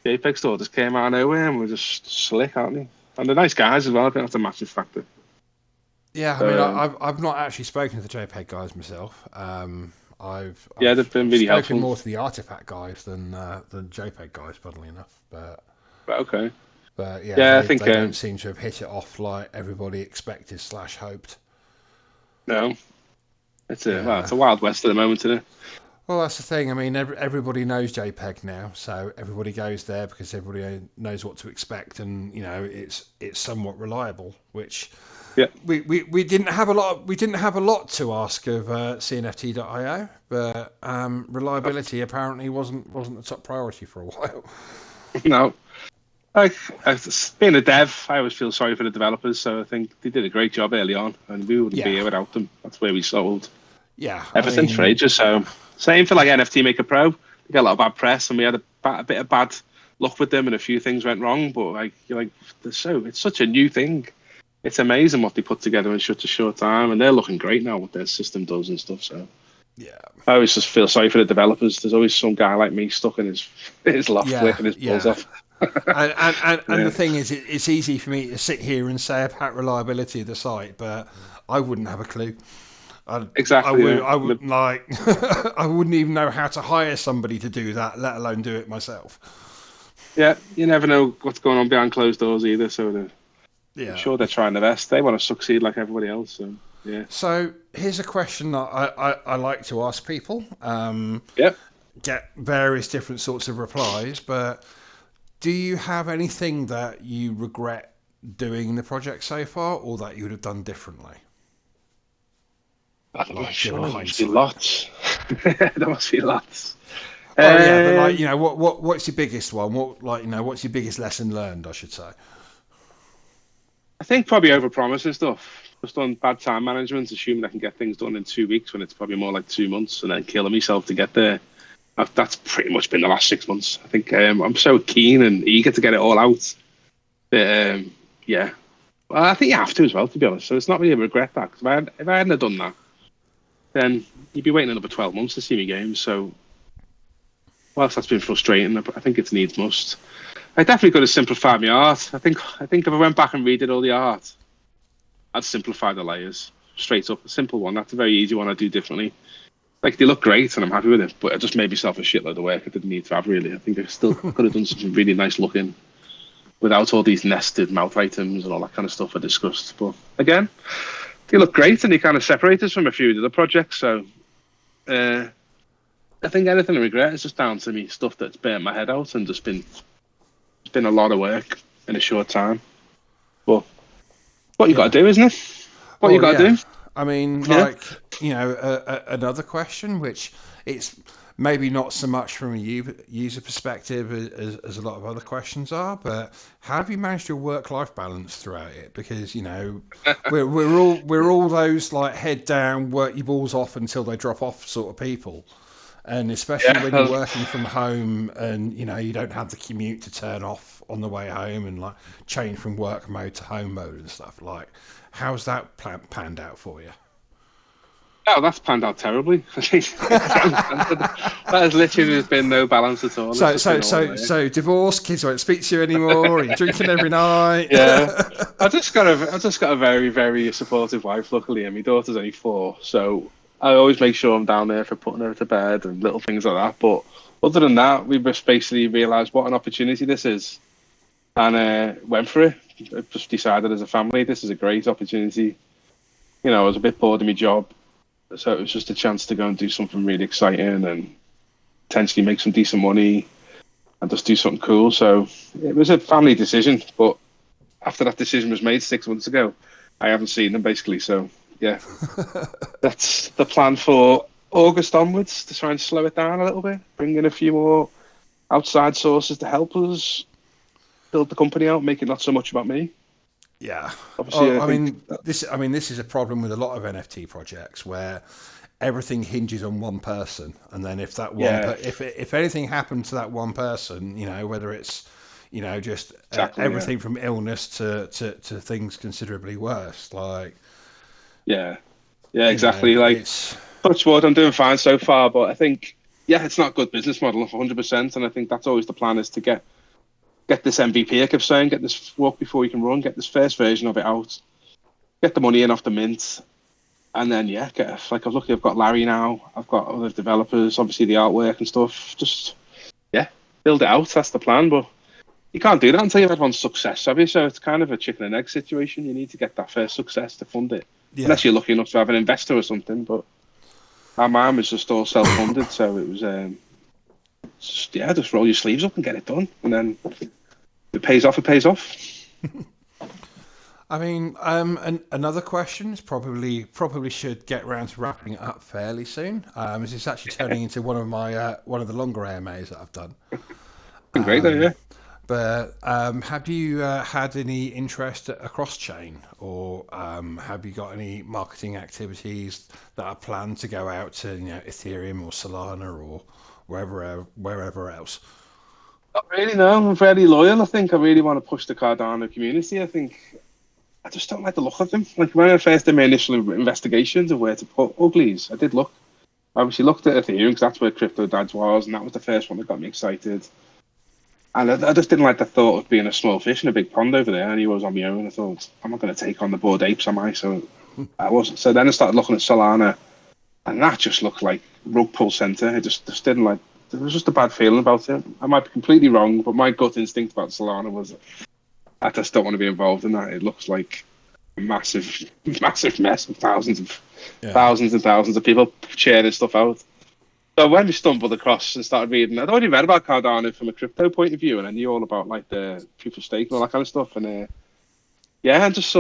JPEG Store just came out of nowhere and we're just slick, aren't they? And they're nice guys as well. I think that's a massive factor. yeah. I mean, So I've not actually spoken to the JPEG guys myself. yeah, they've been I've really spoken helpful. more to the Artifact guys than JPEG guys, funnily enough. But okay, But yeah, yeah, I think they don't seem to have hit it off like everybody expected slash hoped. no, it's Yeah. a wild west at the moment, isn't it? Well, that's the thing. I mean, everybody knows JPEG now, so everybody goes there because everybody knows what to expect, and it's somewhat reliable. Which Yeah. We didn't have a lot to ask of CNFT.io, but reliability apparently wasn't the top priority for a while. No. Like, as being a dev, I always feel sorry for the developers, so I think they did a great job early on, and we wouldn't be Yeah, here without them. That's where we sold yeah. I everything for mean, ages. So, same for like NFT Maker Pro. We got a lot of bad press, and we had a bit of bad luck with them, and a few things went wrong. But like, you're like, it's such a new thing. It's amazing what they put together in such a short time, and they're looking great now. What their system does and stuff. So, yeah, I always just feel sorry for the developers. There's always some guy like me stuck in his loft yeah, working his balls yeah. off. And the Yeah, thing is, it's easy for me to sit here and say about reliability of the site, but I wouldn't have a clue. exactly. I would like, I wouldn't even know how to hire somebody to do that, let alone do it myself. Yeah, you never know what's going on behind closed doors either. So I'm Yeah. sure they're trying their best. They want to succeed like everybody else. So yeah, So here's a question that I like to ask people. yeah. Get various different sorts of replies, but do you have anything that you regret doing in the project so far, or that you would have done differently? I'm not Like, given sure. There must be hindsight. lots. There must be lots. Well, yeah, but like, Um, what's your biggest one? What's your biggest lesson learned? I should say. I think probably overpromising stuff. Just on bad time management, assuming I can get things done in 2 weeks when it's probably more like 2 months, and then killing myself to get there. That's pretty much been the last 6 months. I think I'm so keen and eager to get it all out. That, yeah, well, I think you have to as well, to be honest. So it's not really a regret that. 'Cause if I hadn't have done that, then you'd be waiting another 12 months to see me games. So whilst that's been frustrating, I think it's needs must. I definitely could have simplified my art. I think if I went back and redid all the art, I'd simplify the layers straight up. A simple one. That's a very easy one I do differently. Like they look great and I'm happy with it, but I just made myself a shitload of work I didn't need to have really. I think I still could have done something really nice looking without all these nested mouth items and all that kind of stuff I discussed. But again, they look great and they kind of separate us from a few of the other projects. So uh, I think anything I regret is just down to me stuff that's burnt my head out and just been a lot of work in a short time. But what you got Yeah. to do, isn't it? What you Well, got yeah. to do? I mean, Yeah. like, another question, which it's maybe not so much from a user perspective as a lot of other questions are, but how have you managed your work-life balance throughout it? Because we're all those like head down, work your balls off until they drop off sort of people. And especially Yeah. when you're working from home and you don't have the commute to turn off on the way home and like change from work mode to home mode and stuff, like how's that panned out for you? Oh, that's panned out terribly. That has literally there's been no balance at all. It's so just so been all so work. so divorce, kids won't speak to you anymore, are you drinking every night? Yeah. I just got a very, very supportive wife, luckily, and my daughter's only 4, so I always make sure I'm down there for putting her to bed and little things like that. But other than that, we just basically realised what an opportunity this is, and went for it. I just decided as a family, this is a great opportunity. I was a bit bored of my job, so it was just a chance to go and do something really exciting and potentially make some decent money and just do something cool. So it was a family decision, but after that decision was made 6 months ago, I haven't seen them basically. So yeah, that's the plan for August onwards to try and slow it down a little bit, bring in a few more outside sources to help us build the company out, make it not so much about me. Yeah. Obviously, Oh, I think I mean, this is a problem with a lot of NFT projects where everything hinges on one person, and then if that yeah, if anything happened to that one person, whether it's just exactly, yeah, everything from illness to things considerably worse, like yeah, yeah, exactly. Like it's touch wood, I'm doing fine so far, but I think yeah, it's not a good business model, 100%, and I think that's always the plan is to get this MVP. I kept saying, get this walk before you can run, get this first version of it out, get the money in off the mint, and then yeah, like I've got Larry now, I've got other developers, obviously the artwork and stuff. Just yeah, build it out. That's the plan, but you can't do that until you've had one success, have you? So it's kind of a chicken and egg situation. You need to get that first success to fund it, yeah. unless you're lucky enough to have an investor or something. But our mine was just all self-funded, so it was just roll your sleeves up and get it done, and then it pays off. It pays off. I mean, another question is probably should get around to wrapping it up fairly soon. As it's actually turning into one of my one of the longer AMAs that I've done. Been great though, yeah. But have you had any interest across chain, or have you got any marketing activities that are planned to go out to Ethereum or Solana or wherever else? Not really, no. I'm fairly loyal. I think I really want to push the Cardano community. I think I just don't like the look of them. Like when I first did my initial investigations of where to put Uglies, I did look. I obviously looked at Ethereum because that's where Crypto Dads was, and that was the first one that got me excited. And I just didn't like the thought of being a small fish in a big pond over there. I knew I was on my own. I thought, I'm not going to take on the Bored Apes, am I? So I wasn't. So then I started looking at Solana, and that just looked like rug pull center. It just didn't like. There was just a bad feeling about it. I might be completely wrong, but my gut instinct about Solana was I just don't want to be involved in that. It looks like a massive, massive mess of thousands and thousands of people sharing stuff out. So when we stumbled across and started reading, I'd already read about Cardano from a crypto point of view, and I knew all about like the proof of stake and all that kind of stuff. And yeah, I just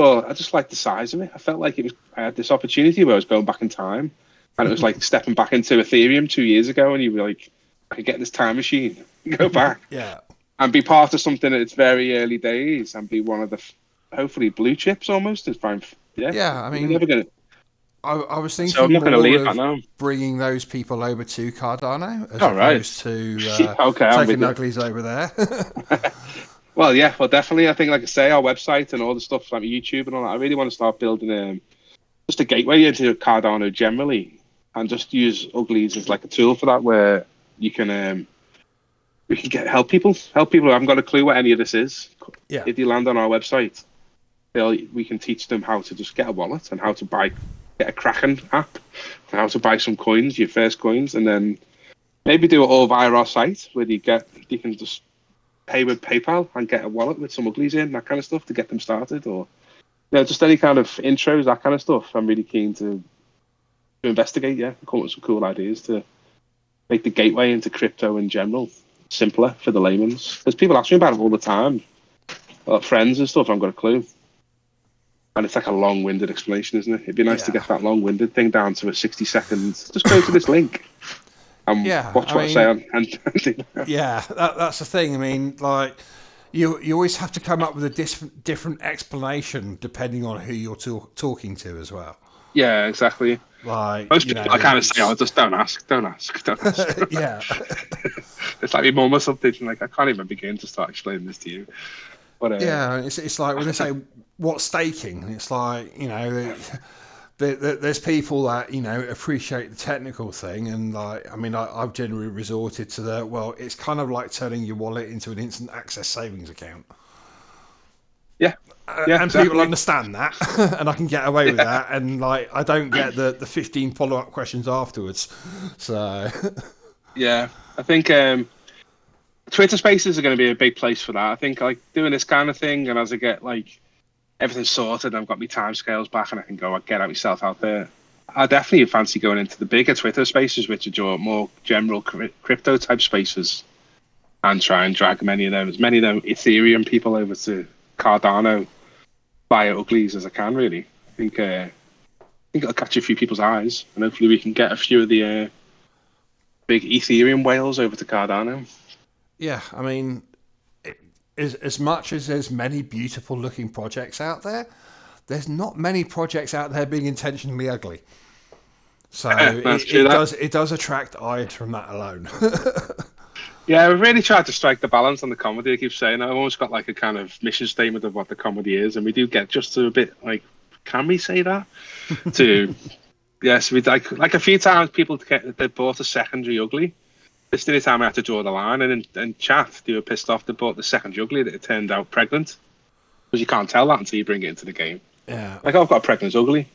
liked the size of it. I felt like I had this opportunity where I was going back in time, and it was like stepping back into Ethereum 2 years ago, and you were like, I could get in this time machine, go back, Yeah. and be part of something at its very early days, and be one of the hopefully blue chips almost. It's fine. Yeah, Yeah, I we're mean, never gonna. I was So I'm thinking not going to more leave that of now. bringing those people over to Cardano as All right. opposed to Okay, I'm with taking you. uglies over there. Well, yeah, well, definitely. I think, like I say, our website and all the stuff like YouTube and all that. I really want to start building just a gateway into Cardano generally, and just use Uglies as like a tool for that, where you can we can help people who haven't got a clue what any of this is. Yeah. If you land on our website, we can teach them how to just get a wallet and how to get a Kraken app, and how to buy some coins, your first coins, and then maybe do it all via our site where you can just pay with PayPal and get a wallet with some Uglies in, that kind of stuff to get them started, or just any kind of intros, that kind of stuff. I'm really keen to investigate, come up with some cool ideas to make the gateway into crypto in general simpler for the layman's. Because people ask me about it all the time, friends and stuff. I haven't got a clue, and it's like a long-winded explanation, isn't it? It'd be nice to get that long-winded thing down to a 60 seconds. Just go to this link and watch what I say on. Yeah, that's the thing. I mean, like you always have to come up with a different explanation depending on who you're talking to as well. Yeah, exactly. Like most people, I kind of say, just don't ask. Yeah. It's like my mum or something. Like I can't even begin to start explaining this to you. But yeah, it's like when they say what's staking, it's like there's people that appreciate the technical thing, and like I mean I've generally resorted to it's kind of like turning your wallet into an instant access savings account. Yeah, and exactly. People understand that, and I can get away with that, and like I don't get the 15 follow-up questions afterwards. So yeah, I think Twitter Spaces are going to be a big place for that. I think like doing this kind of thing, and as I get like everything sorted, I've got my timescales back, and I can get myself out there. I definitely fancy going into the bigger Twitter Spaces, which are more general crypto type spaces, and try and drag as many of them Ethereum people over to Cardano via Uglies as I can. Really, I think it'll catch a few people's eyes, and hopefully we can get a few of the big Ethereum whales over to Cardano. Yeah, I mean, as much as there's many beautiful looking projects out there, there's not many projects out there being intentionally ugly. So it does attract eyes from that alone. Yeah, we've really tried to strike the balance on the comedy. I keep saying I've almost got like a kind of mission statement of what the comedy is, and we do get just to a bit like, can we say that? Yes, we like a few times people they bought a secondary Ugly. This the time I had to draw the line, and in chat they were pissed off. They bought the second Ugly that it turned out pregnant, because you can't tell that until you bring it into the game. Yeah, like I've got a pregnant Ugly.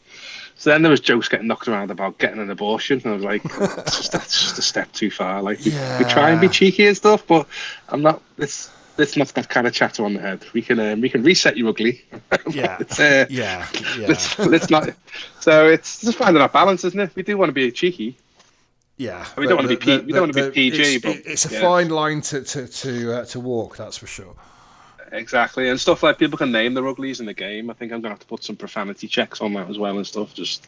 So then there was jokes getting knocked around about getting an abortion, and I was like, that's just a step too far. Like we try and be cheeky and stuff, but I'm not. It's not that kind of chatter on the head. We can reset you Ugly. Yeah, Let's not. So it's just finding that balance, isn't it? We do want to be cheeky. Yeah, we don't want to be PG, it's a fine line to walk. That's for sure. exactly, and stuff like people can name their uglies in the game. I think I'm gonna have to put some profanity checks on that as well and stuff. Just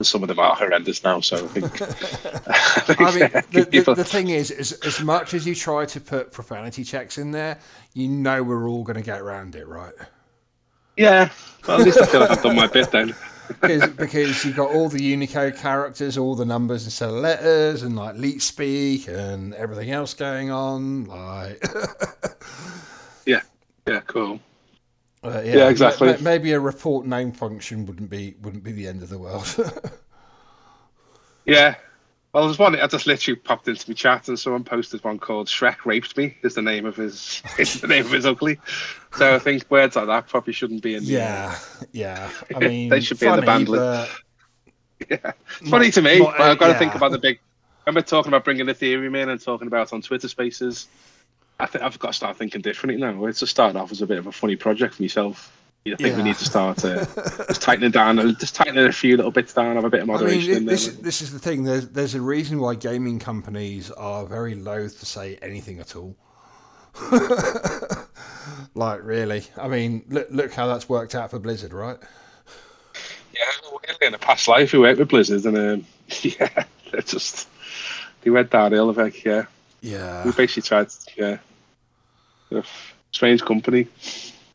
some of them are horrendous now, so I think, I mean, keep people. the thing is, as much as you try to put profanity checks in there, you know we're all going to get around it, right? Yeah, well, at least I feel like I've done my bit then. Because you've got all the Unicode characters, all the numbers instead of letters, and like leet speak and everything else going on. Like, Yeah, yeah, cool. Yeah, yeah, exactly. maybe a report name function wouldn't be the end of the world. Yeah. Well, there's one. I just literally popped into my chat, and someone posted one called "Shrek raped me." Is the name of his is the name of his ugly. So I think words like that probably shouldn't be in the. Yeah, yeah. I They mean, should be in the funny, ban list. but Yeah, it's funny to me, not. but I've got to think Yeah, about the big. Remember talking about bringing Ethereum in and talking about on Twitter Spaces. I think I've got to start thinking differently now. It's just started off as a bit of a funny project for myself. I think we yeah. need to start just tightening down, just tightening a few little bits down, have a bit of I mean, moderation in there. this is the thing. There's a reason why gaming companies are very loath to say anything at all. Like, really. I mean, look how that's worked out for Blizzard, right? Yeah, weirdly in a past life we worked with Blizzard, and yeah, they went downhill. Like, yeah, we Yeah, basically tried, yeah, a strange company.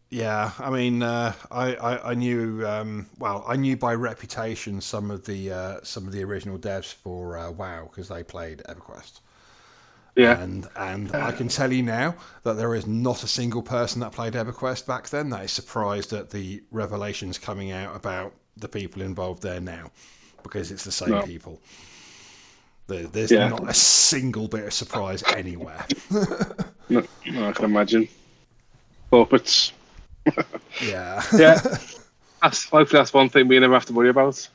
yeah. I mean, I knew well, I knew by reputation some of the original devs for WoW because they played EverQuest. Yeah, And I can tell you now that there is not a single person that played EverQuest back then that is surprised at the revelations coming out about the people involved there now, because it's the same no, people. There's yeah, not a single bit of surprise anywhere. no, no, I can imagine. Corporates, Yeah. yeah. Hopefully that's one thing we never have to worry about. It's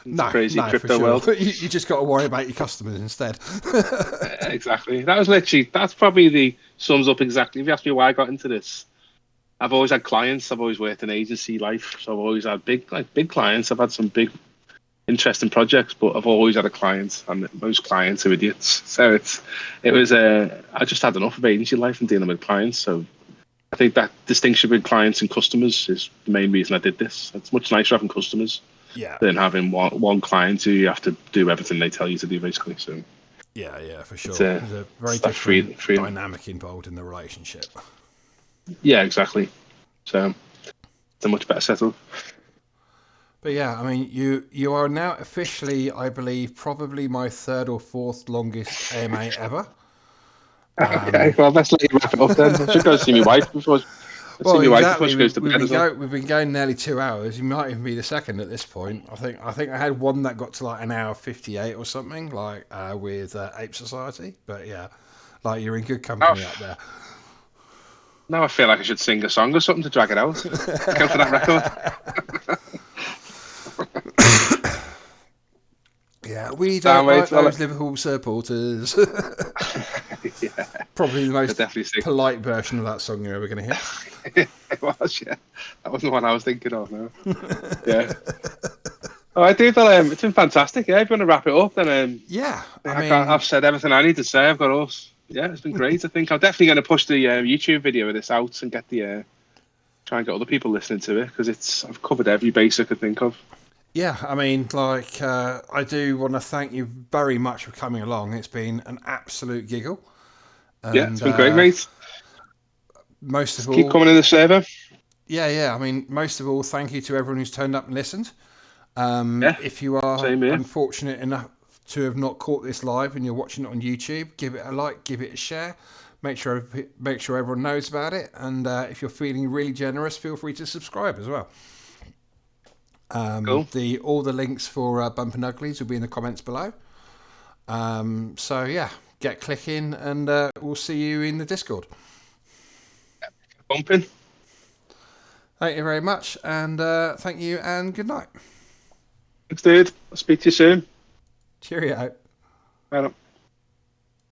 a No, crazy no, for crypto sure. world. You just got to worry about your customers instead. Exactly. That's probably the sums up exactly. If you ask me why I got into this, I've always had clients. I've always worked in agency life, so I've always had big clients. I've had some big interesting projects, but I've always had a client, and most clients are idiots. So it was I just had enough of agency life and dealing with clients. So I think that distinction between clients and customers is the main reason I did this. It's much nicer having customers Yeah, than having one client who you have to do everything they tell you to do, basically. So yeah, for it's sure. There's a very it's that different freedom. dynamic involved in the relationship. Yeah, exactly. So it's a much better setup. But yeah, I mean, you are now officially, I believe, probably my third or fourth longest AMA ever. Okay, Um, well, let's let you wrap it up then. I should go see my wife before. Let's see well, my wife before exactly. she goes to bed as well. We've been going nearly 2 hours. You might even be the second at this point. I think I had one that got to like an hour 58 or something, like with Ape Society. But yeah, like you're in good Now, company up there. now I feel like I should sing a song or something to drag it out. Go for that record. Yeah, we Damn, don't like mate. Well, those Liverpool supporters. yeah, Probably the I most definitely sing. polite version of that song you're ever going to It was, yeah. That wasn't what I was thinking of, no. Yeah. All right, Dave. Well, it's been fantastic. Yeah, if you want to wrap it up, then Yeah, I I've mean, said everything I need to say. I've got all. Yeah, it's been great. I think I'm definitely going to push the YouTube video of this out and get the try and get other people listening to it because I've covered every base I could think of. yeah, I mean, like, I do want to thank you very much for coming along. It's been an absolute giggle, Yeah, it's and been great, mate. most of Just keep all, coming in the server. yeah. I mean, most of all, thank you to everyone who's turned up and listened. Yeah, If you are same here. unfortunate enough to have not caught this live and you're watching it on YouTube, give it a like, give it a share. Make sure everyone knows about it, and if you're feeling really generous, feel free to subscribe as well. Cool. The all the links for Bumpin' Uglies will be in the comments below. So yeah, get clicking, and we'll see you in the Discord. Bumping. Thank you very much, and thank you, and good night. Thanks, dude. I'll speak to you soon. Cheerio. Bye.